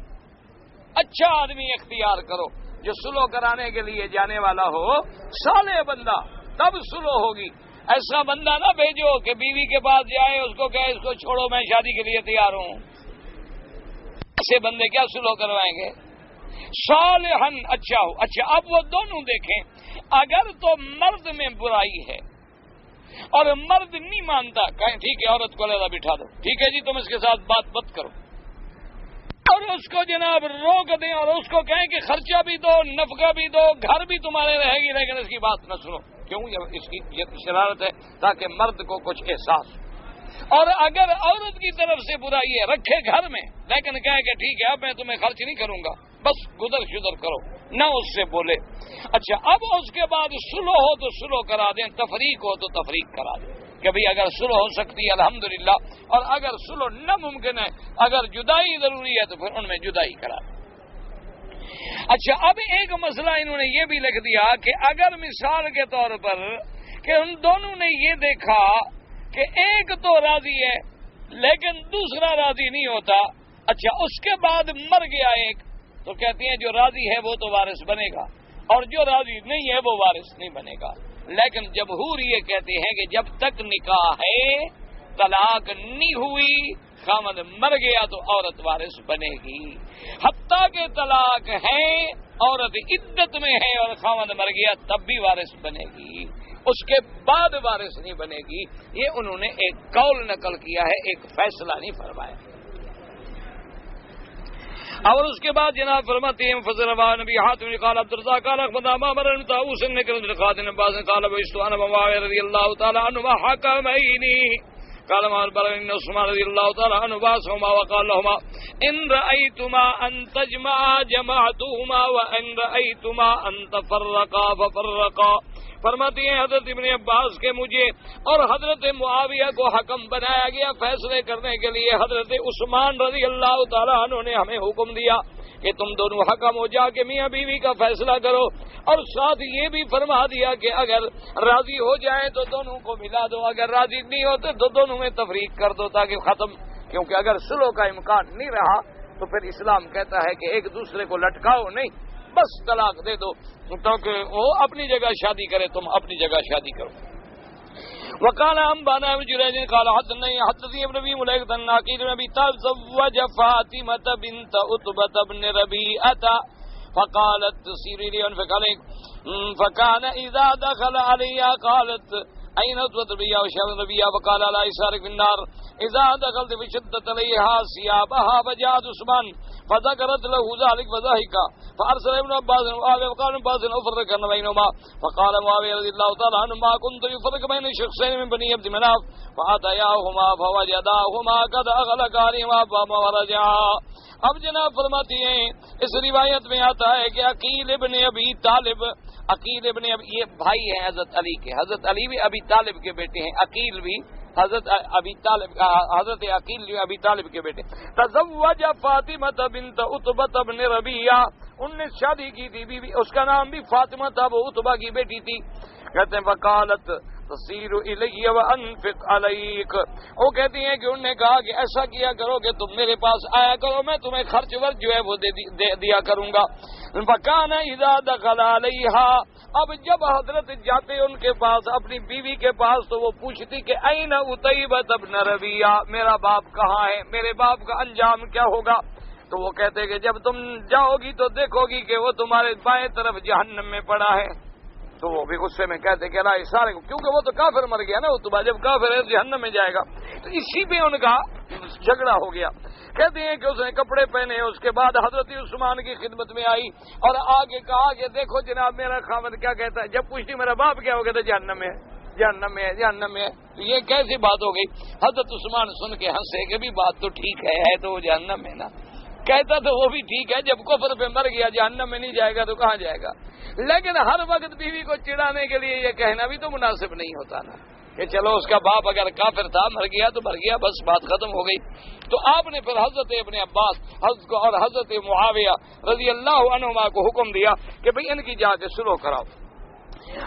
اچھا آدمی اختیار کرو جو سلو کرانے کے لیے جانے والا ہو، صالح بندہ، تب سلو ہوگی۔ ایسا بندہ نہ بھیجو کہ بیوی کے پاس جائے، اس کو کہے اس کو چھوڑو میں شادی کے لیے تیار ہوں، ایسے بندے کیا سلو کروائیں گے؟ صالحا، اچھا ہو۔ اچھا اب وہ دونوں دیکھیں، اگر تو مرد میں برائی ہے اور مرد نہیں مانتا، کہیں ٹھیک ہے عورت کو علیحدہ بٹھا دو، ٹھیک ہے جی تم اس کے ساتھ بات مت کرو، اور اس کو جناب روک دیں اور اس کو کہیں کہ خرچہ بھی دو، نفقہ بھی دو، گھر بھی تمہارے رہے گی، لیکن اس کی بات نہ سنو، کیوں؟ اس کی شرارت ہے تاکہ مرد کو کچھ احساس ہو۔ اور اگر عورت کی طرف سے برائی ہے، رکھے گھر میں لیکن کہے کہ ٹھیک ہے اب میں تمہیں خرچ نہیں کروں گا، بس گزر شدر کرو، نہ اس سے بولے۔ اچھا اب اس کے بعد سلو ہو تو سلو کرا دیں، تفریق ہو تو تفریق کرا دیں، کہ بھئی اگر سلو ہو سکتی ہے الحمدللہ، اور اگر سلو ناممکن ہے، اگر جدائی ضروری ہے تو پھر ان میں جدائی کرا دیں۔ اچھا اب ایک مسئلہ انہوں نے یہ بھی لکھ دیا کہ اگر مثال کے طور پر کہ ان دونوں نے یہ دیکھا کہ ایک تو راضی ہے لیکن دوسرا راضی نہیں ہوتا، اچھا اس کے بعد مر گیا ایک، تو کہتے ہیں جو راضی ہے وہ تو وارث بنے گا، اور جو راضی نہیں ہے وہ وارث نہیں بنے گا۔ لیکن جمہور یہ کہتے ہیں کہ جب تک نکاح ہے، طلاق نہیں ہوئی، خامد مر گیا تو عورت وارث بنے گی، حتیٰ کہ طلاق ہے، عورت عدت میں ہے اور خامد مر گیا تب بھی وارث بنے گی، اس کے بعد وارث نہیں بنے گی۔ یہ انہوں نے ایک قول نقل کیا ہے، ایک فیصلہ نہیں فرمایا۔ اور اس کے بعد جناب فرماتے ہیں فضل نبی حاتم قال عبد الرزاق قال اخبرنا معمر بن طاووس نے قال عباس قال ابو معاویہ رضی اللہ تعالی عنہ حکمین قال معمر بن عثمان رضی اللہ تعالی عنہ واسهما وقال لهما ان رأيتما ان تجمعا جمعتهما وان رأيتما ان تفرقا ففرقا۔ فرماتی ہیں حضرت ابن عباس کے مجھے اور حضرت معاویہ کو حکم بنایا گیا فیصلے کرنے کے لیے، حضرت عثمان رضی اللہ تعالیٰ عنہ نے ہمیں حکم دیا کہ تم دونوں حکم ہو جا کے میاں بیوی کا فیصلہ کرو، اور ساتھ یہ بھی فرما دیا کہ اگر راضی ہو جائیں تو دونوں کو ملا دو، اگر راضی نہیں ہوتے تو دونوں میں تفریق کر دو تاکہ ختم، کیونکہ اگر صلح کا امکان نہیں رہا تو پھر اسلام کہتا ہے کہ ایک دوسرے کو لٹکاؤ نہیں، بس طلاق دے دو تاکہ وہ اپنی جگہ شادی کرے، تم اپنی جگہ شادی کرو۔ وقال انبانا ابن جریج قال حدثني ابن ابي مليكه الناقد بن ابي تزوج فاطمه بنت عتبه بن ربيعه فقالت سيري لي فكان اذا دخل عليها قالت اين عتبه وشهر ربيعه فقال لا يسارك في النار اذا دخلت فشدت عليها ثيابها فجاءت عثمان فذكرت له ذلك فضحك فارسل ابن عباس وقال ابن عباس افرق بينهما فقال معاويه رضي الله تعالى عنه ما كنت يفرق بين شخصين من بني عبد مناف فاتياهما فوجداهما قد اغلق عليهما فما ورجعا۔ اب جناب فرماتی ہیں اس روایت میں آتا ہے کہ عقیل ابن ابی طالب، عقیل ابن ابی یہ بھائی ہیں حضرت علی کے، حضرت علی بھی ابی طالب کے بیٹے ہیں، عقیل بھی حضرت ابی طالب، حضرت عقیل بھی ابی طالب کے بیٹے۔ تزوج فاطمہ بنت عتبہ بن ربیعہ، ان نے شادی کی تھی بیوی، اس کا نام بھی فاطمہ تھا، وہ عتبہ کی بیٹی تھی۔ کہتے ہیں وقالت تصیر الی وانفق علیک، وہ کہتی ہیں کہ انہوں نے کہا کہ ایسا کیا کرو کہ تم میرے پاس آیا کرو، میں تمہیں خرچ ورچ جو ہے وہ دے دیا کروں گا۔ فکان اذا دخل علیہا، اب جب حضرت جاتے ان کے پاس اپنی بیوی کے پاس تو وہ پوچھتی کہ این عتیبہ بن ربیعہ، میرا باپ کہاں ہے، میرے باپ کا انجام کیا ہوگا؟ تو وہ کہتے کہ جب تم جاؤ گی تو دیکھو گی کہ وہ تمہارے بائیں طرف جہنم میں پڑا ہے، تو وہ بھی غصے میں کہتے کہ اللہ سارے کو، کیونکہ وہ تو کافر مر گیا نا، وہ تو جب کافر ہے جہنم میں جائے گا. تو اسی پہ ان کا جھگڑا ہو گیا. کہتے ہیں کہ اس نے کپڑے پہنے، اس کے بعد حضرت عثمان کی خدمت میں آئی اور آگے کہا کہ دیکھو جناب میرا خاوند کیا کہتا ہے. جب پوچھتی میرا باپ کیا ہو گیا تھا، جہنم میں جہنم میں جہنم میں. تو یہ کیسی بات ہو گئی؟ حضرت عثمان سن کے ہنسے کہ بھی بات تو ٹھیک ہے تو وہ جہنم میں نا. کہتا تو وہ بھی ٹھیک ہے، جب کفر پہ مر گیا جہنم میں نہیں جائے گا تو کہاں جائے گا. لیکن ہر وقت بیوی کو چڑھانے کے لیے یہ کہنا بھی تو مناسب نہیں ہوتا نا کہ چلو اس کا باپ اگر کافر تھا مر گیا تو مر گیا، بس بات ختم ہو گئی. تو آپ نے پھر حضرت ابن عباس اور حضرت معاویہ رضی اللہ عنہما کو حکم دیا کہ بھئی ان کی جا کے سلو کراؤ.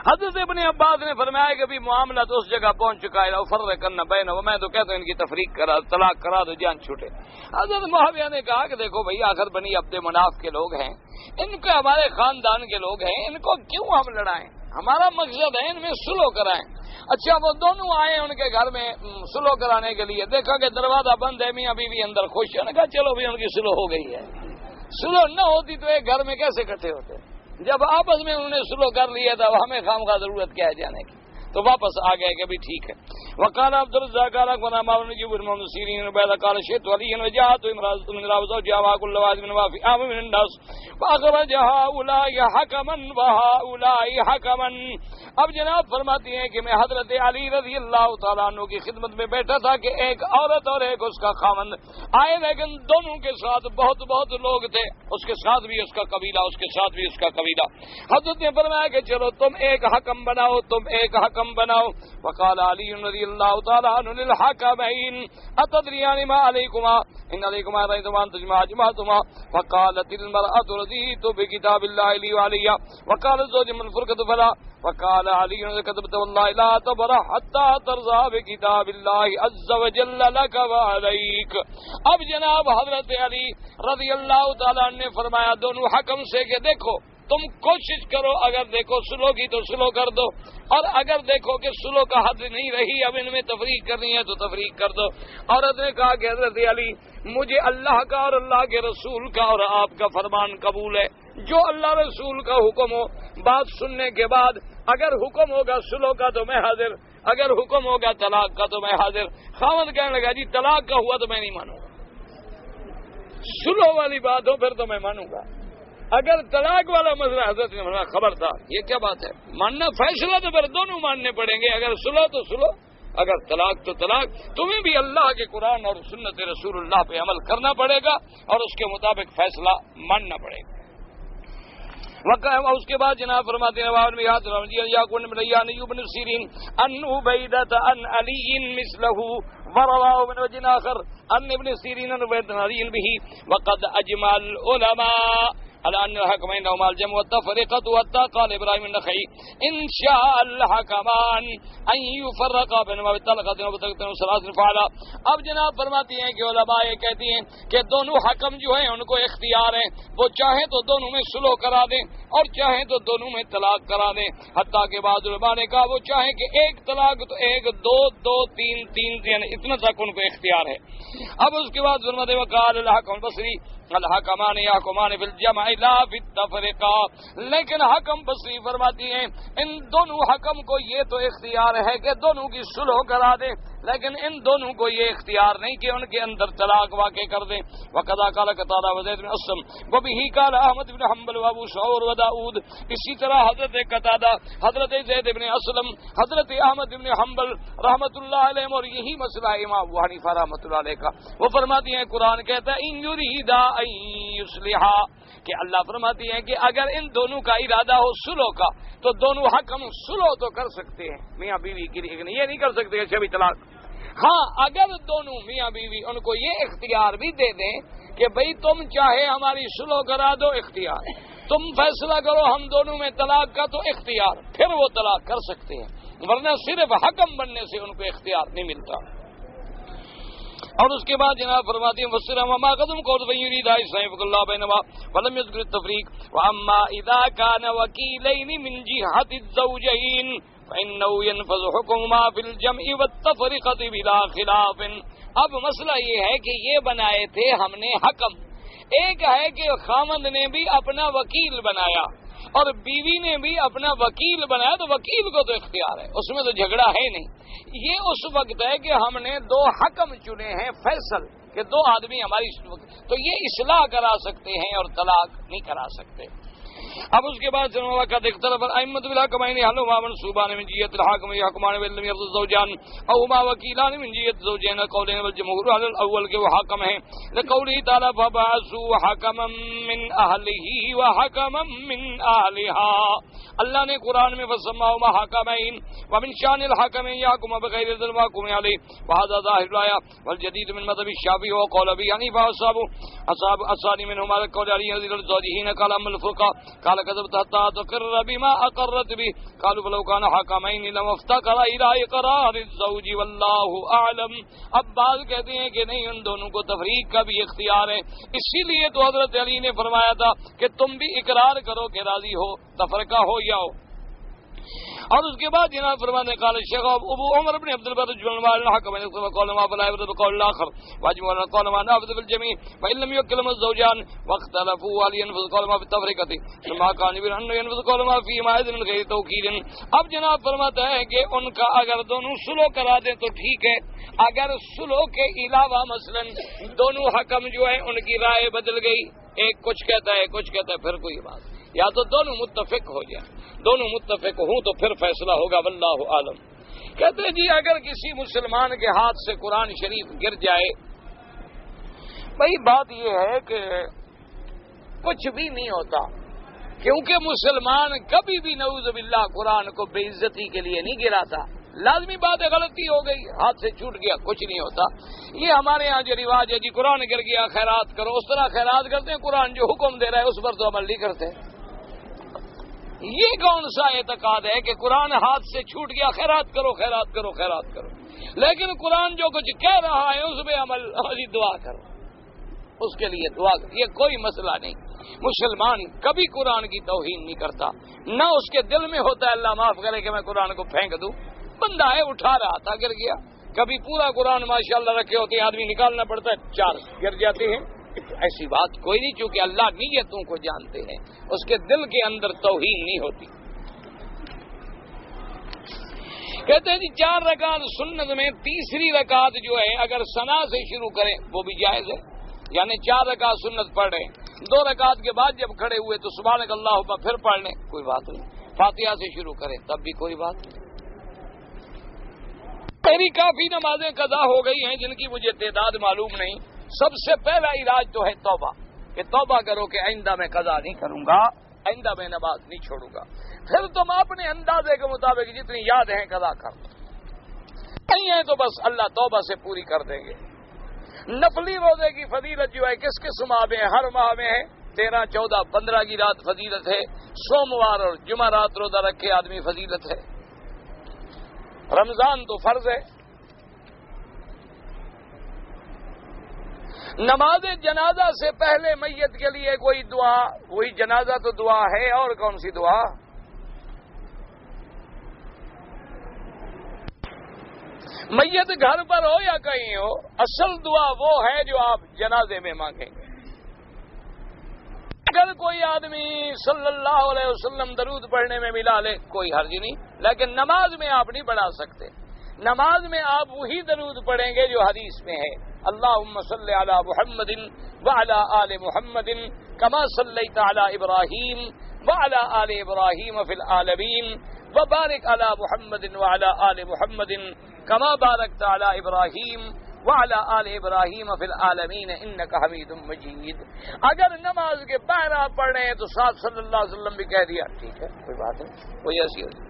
حضرت ابن عباس نے فرمایا کہ بھی معاملہ تو اس جگہ پہنچ چکا ہے، فرق کرنا بینہما، میں تو کہتا ہوں ان کی تفریق کرا، طلاق کرا دو، جان چھوٹے. حضرت معاویہ نے کہا کہ دیکھو بھئی آخر بنی عبد مناف کے لوگ ہیں، ان کے ہمارے خاندان کے لوگ ہیں، ان کو کیوں ہم لڑائیں؟ ہمارا مقصد ہے ان میں سلو کرائیں. اچھا وہ دونوں آئے ان کے گھر میں سلو کرانے کے لیے، دیکھا کہ دروازہ بند ہے، میاں بیوی اندر خوش ہے. کہا چلو بھی ان کی سلو ہو گئی ہے. سلو نہ ہوتی تو ایک گھر میں کیسے اکٹھے ہوتے؟ جب آپس میں انہوں نے سلو کر لیا تھا، ہمیں خامخواہ ضرورت کیا ہے جانے کی. تو واپس آ گئے کہ بھی ٹھیک ہے. وقال عبد الرزاق قال اخبرنا معمر بن جبر بن سيرين وبعد قال شئت علي وجاءت امرأة من زوجها وكل واحد من وافي عام من الناس فأخرج هؤلاء حكما وهؤلاء حكما. اب جناب فرماتی ہیں کہ میں حضرت علی رضی اللہ تعالیٰ عنہ کی خدمت میں بیٹھا تھا کہ ایک عورت اور ایک اس کا خاوند آئے، لیکن دونوں کے ساتھ بہت لوگ تھے، اس کے ساتھ بھی اس کا قبیلہ، اس کے ساتھ بھی اس کا قبیلہ. حضرت نے فرمایا کہ چلو تم ایک حکم بناؤ، تم ایک حکم بناؤ. وقال علی رضی اللہ تعالیٰ عنہ للحکمین اتدریان ما علیکما ان علیکما رأیتما ان تجمع جمعتما. فقالت المرأة رضیت بکتاب اللہ لی وعلیہ وقال الزوج من فرقت فلا. وقال علی كتبت والله لا تبرح حتى ترضى بكتاب الله عز وجل لك وعليك. اب جناب حضرت علی رضی اللہ تعالیٰ عنہ نے فرمایا دونوں حکم سے کہ دیکھو تم کوشش کرو، اگر دیکھو سلو کی تو سلو کر دو، اور اگر دیکھو کہ سلو کا حد نہیں رہی، اب ان میں تفریق کرنی ہے تو تفریق کر دو. عورت نے کہا کہ حضرت علی مجھے اللہ کا اور اللہ کے رسول کا اور آپ کا فرمان قبول ہے. جو اللہ رسول کا حکم ہو، بات سننے کے بعد اگر حکم ہوگا سلو کا تو میں حاضر، اگر حکم ہوگا طلاق کا تو میں حاضر. خاوند کہنے لگا جی طلاق کا ہوا تو میں نہیں مانوں گا، سلو والی بات ہو پھر تو میں مانوں گا. اگر طلاق والا مسئلہ حضرت نے فرمایا خبر تھا، یہ کیا بات ہے، ماننا فیصلہ تو پھر دونوں ماننے پڑیں گے. اگر سلو تو سلو، اگر طلاق تو طلاق. تمہیں بھی اللہ کے قرآن اور سنت رسول اللہ پہ عمل کرنا پڑے گا اور اس کے مطابق فیصلہ ماننا پڑے گا. اس کے بعد جناب فرماتے ہیں بن سیرین ان عبیدۃ ان علی مثلہ ورواه من وجه آخر ان ابن سیرین ان عبیدۃ علی به وقد اجمع العلماء على ان الحكمين هما الجمع والتفرقة. وحتى قال ابراهيم النخعي ان شاء الحكمان ان يفرقا بينهما بالطلقة وبالطلقة وثلاث فعلا. اب جناب فرماتی ہیں کہ علماء یہ کہتی ہیں کہ دونوں حکم جو ہیں ان کو اختیار ہے، وہ چاہیں تو دونوں میں سلو کرا دیں اور چاہیں تو دونوں میں طلاق کرا دیں. حتیٰ کہ بعض علماء نے کہا وہ چاہیں کہ ایک طلاق تو ایک، دو دو، تین تین، یعنی اتنا تک ان کو اختیار ہے. اب اس کے بعد فرماتے ہیں وقال الحكم البصري الحکمان یحکمان فی الجمع لا فی التفرقہ. لیکن حکم بصری فرماتی ہیں ان دونوں حکم کو یہ تو اختیار ہے کہ دونوں کی صلح کرا دیں، لیکن ان دونوں کو یہ اختیار نہیں کہ ان کے اندر طلاق واقع کر دیں. وقضا قال قتادہ وزید بن اسلم وبه قال احمد بن حنبل وابو ثور وداؤد. اسی طرح حضرت قتادہ، حضرت زید بن اسلم، حضرت احمد بن حنبل رحمۃ اللہ علیہ، اور یہی مسئلہ امام ابو حنیفہ رحمۃ اللہ علیہ کا. وہ فرماتی ہیں قرآن کہتا ہے ان یریدا ان یصلحا، کہ اللہ فرماتی ہیں کہ اگر ان دونوں کا ارادہ ہو سلو کا تو دونوں حکم سلو تو کر سکتے ہیں میاں بیوی کی، لیکن یہ نہیں کر سکتے کہ طلاق. ہاں اگر دونوں میاں بیوی ان کو یہ اختیار بھی دے دیں کہ بھئی تم چاہے ہماری سلو کرا دو، اختیار، تم فیصلہ کرو ہم دونوں میں طلاق کا، تو اختیار، پھر وہ طلاق کر سکتے ہیں. ورنہ صرف حکم بننے سے ان کو اختیار نہیں ملتا. اور اس کے بعد جناب فرماتے ہیں وسلم وما قدم قول فیرید اسلام اللہ بینما ولم یذکر التفریق واما اذا كان وکیلین من جهة الزوجین فانه ينفذ حكمهما في الجمع والتفرقة بلا خلاف. اب مسئلہ یہ ہے کہ یہ بنائے تھے ہم نے حکم، ایک ہے کہ خاوند نے بھی اپنا وکیل بنایا، اور بیوی نے بھی اپنا وکیل بنایا تو وکیل کو تو اختیار ہے، اس میں تو جھگڑا ہے نہیں۔ یہ اس وقت ہے کہ ہم نے دو حکم چنے ہیں فیصل کہ دو آدمی ہماری، تو یہ اصلاح کرا سکتے ہیں اور طلاق نہیں کرا سکتے۔ اب اس کے بعد جنوبات اختلاف ائمۃ بالحکمین حلوا منصوبان من جهه الحاكم يحكمان ولم يرضى الزوجان او ما وكيلان من جهه الزوجين قولين والجمهور على الاول کے وہ حاکم ہیں لقوله تعالی فبعثوا حكما من اهله وحكما من اهلها۔ اللہ نے قرآن میں فسماهما حاکمین ومن شان الحاکم يحكم بغير اذن المحكوم عليه وهذا ظاهر الايه والجديد من مذهب الشافعي وقول ابي حنيفه واصحاب الثاني منهم على قول علي رضي الله عنه قال ام الفقهاء قال كذبت حتى تقر بما اقرت به قالوا فلو كان حاکمین لما افتقر الى اقرار الزوج والله اعلم۔ اب بعض کہتے ہیں کہ نہیں، ان دونوں کو تفریق کا بھی اختیار ہے، اسی لیے تو حضرت علی نے فرمایا تھا کہ تم بھی اقرار کرو کہ راضی ہو، تفرقہ ہو یا ہو۔ اور اس کے بعد جناب فرمانے قال الشيخ ابو عمر بن عبد البر جل الحكم قال ما فلا يبدو بقول الاخر واجب ولا قال ما نافذ بالجميع فان لم يكلم الزوجان واختلفوا هل ينفذ قول ما في التفرقه ثم كان يبين ينفذ قول ما في ما اذن غير توكيد۔ اب جناب فرماتا ہے کہ ان کا اگر دونوں سلو کرا دیں تو ٹھیک ہے، اگر سلو کے علاوہ مثلا دونوں حکم جو ہے ان کی رائے بدل گئی، ایک کچھ کہتا ہے کچھ کہتا ہے، پھر کوئی بات، یا تو دونوں متفق ہو جائیں، دونوں متفق ہوں تو پھر فیصلہ ہوگا، واللہ عالم۔ کہتے ہیں جی اگر کسی مسلمان کے ہاتھ سے قرآن شریف گر جائے، بھائی بات یہ ہے کہ کچھ بھی نہیں ہوتا، کیونکہ مسلمان کبھی بھی نعوذ باللہ قرآن کو بے عزتی کے لیے نہیں گراتا، لازمی بات ہے غلطی ہو گئی، ہاتھ سے چھوٹ گیا، کچھ نہیں ہوتا۔ یہ ہمارے ہاں جو رواج ہے جی قرآن گر گیا خیرات کرو، اس طرح خیرات کرتے ہیں، قرآن جو حکم دے رہا ہے اس پر تو عمل نہیں کرتے۔ یہ کون سا اعتقاد ہے کہ قرآن ہاتھ سے چھوٹ گیا خیرات کرو خیرات کرو خیرات کرو، لیکن قرآن جو کچھ کہہ رہا ہے اس پہ عمل، دعا کرو، اس کے لیے دعا کرو، یہ کوئی مسئلہ نہیں۔ مسلمان کبھی قرآن کی توہین نہیں کرتا، نہ اس کے دل میں ہوتا ہے اللہ معاف کرے کہ میں قرآن کو پھینک دوں، بندہ ہے اٹھا رہا تھا گر گیا، کبھی پورا قرآن ماشاءاللہ رکھے ہوتے ہیں، آدمی نکالنا پڑتا ہے 4 گر جاتے ہیں، ایسی بات کوئی نہیں، چونکہ اللہ نیتوں کو جانتے ہیں، اس کے دل کے اندر توہین نہیں ہوتی۔ کہتے ہیں جی 4 رکعت سنت میں تیسری رکعت جو ہے اگر ثنا سے شروع کریں وہ بھی جائز ہے، یعنی 4 رکعت سنت پڑھ رہے ہیں، 2 رکعت کے بعد جب کھڑے ہوئے تو سبحانک اللہم پھر پڑھ لیں، کوئی بات نہیں، فاتحہ سے شروع کریں تب بھی کوئی بات نہیں۔ میری کافی نمازیں قضا ہو گئی ہیں جن کی مجھے تعداد معلوم نہیں، سب سے پہلا علاج تو ہے توبہ، کہ توبہ کرو کہ آئندہ میں قضا نہیں کروں گا، آئندہ میں نماز نہیں چھوڑوں گا، پھر تم اپنے اندازے کے مطابق جتنی یاد ہیں قضا کر، نہیں ہے تو بس اللہ توبہ سے پوری کر دیں گے۔ نفلی روزے کی فضیلت جو ہے کس کس ماہ میں؟ ہر ماہ میں ہے، 13، 14، 15 کی رات فضیلت ہے، سوموار اور جمعہ رات روزہ رکھے آدمی فضیلت ہے، رمضان تو فرض ہے۔ نماز جنازہ سے پہلے میت کے لیے کوئی دعا، وہی جنازہ تو دعا ہے، اور کون سی دعا؟ میت گھر پر ہو یا کہیں ہو، اصل دعا وہ ہے جو آپ جنازے میں مانگیں گے۔ اگر کوئی آدمی صلی اللہ علیہ وسلم درود پڑھنے میں ملا لے کوئی حرج نہیں، لیکن نماز میں آپ نہیں پڑھا سکتے، نماز میں آپ وہی درود پڑھیں گے جو حدیث میں ہے، اللہم صلی علی محمد وعلی آل محمد کما صلیت علی ابراہیم وعلی آل ابراہیم فی العالمین وبارک علی محمد وعلی آل محمد کما بارکت علی ابراہیم وعلی آل ابراہیم فی العالمین انک حمید مجید۔ اگر نماز کے باہر آپ پڑھ رہے ہیں تو ساتھ صلی اللہ علیہ وسلم بھی کہہ دیا، ٹھیک ہے کوئی بات نہیں، کوئی ایسی ہوتی۔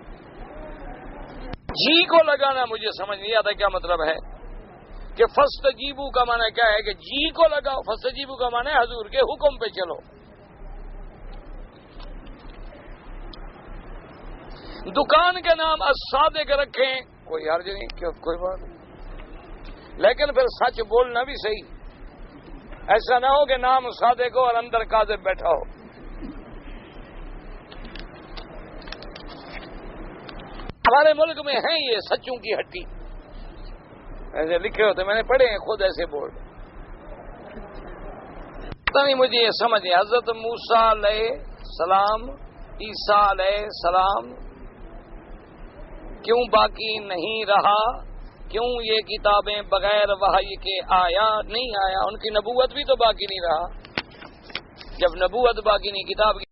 جی کو لگانا مجھے سمجھ نہیں آتا کیا مطلب ہے، کہ فاستجیبوا کا معنی کیا ہے کہ جی کو لگاؤ، فاستجیبوا کا معنی ہے حضور کے حکم پہ چلو۔ دکان کے نام الصادق رکھیں کوئی حرج نہیں، کوئی بات نہیں، لیکن پھر سچ بولنا بھی صحیح، ایسا نہ ہو کہ نام صادق ہو اور اندر کاذب بیٹھا ہو۔ ہمارے ملک میں ہیں یہ سچوں کی ہٹی، ایسے لکھے ہوتے میں نے پڑھے ہیں خود ایسے بورڈ، پتہ نہیں مجھے یہ سمجھ ہے۔ حضرت موسیٰ علیہ السلام عیسیٰ علیہ السلام کیوں باقی نہیں رہا؟ کیوں یہ کتابیں بغیر وحی کے آیا نہیں آیا؟ ان کی نبوت بھی تو باقی نہیں رہا. جب نبوت باقی نہیں، کتاب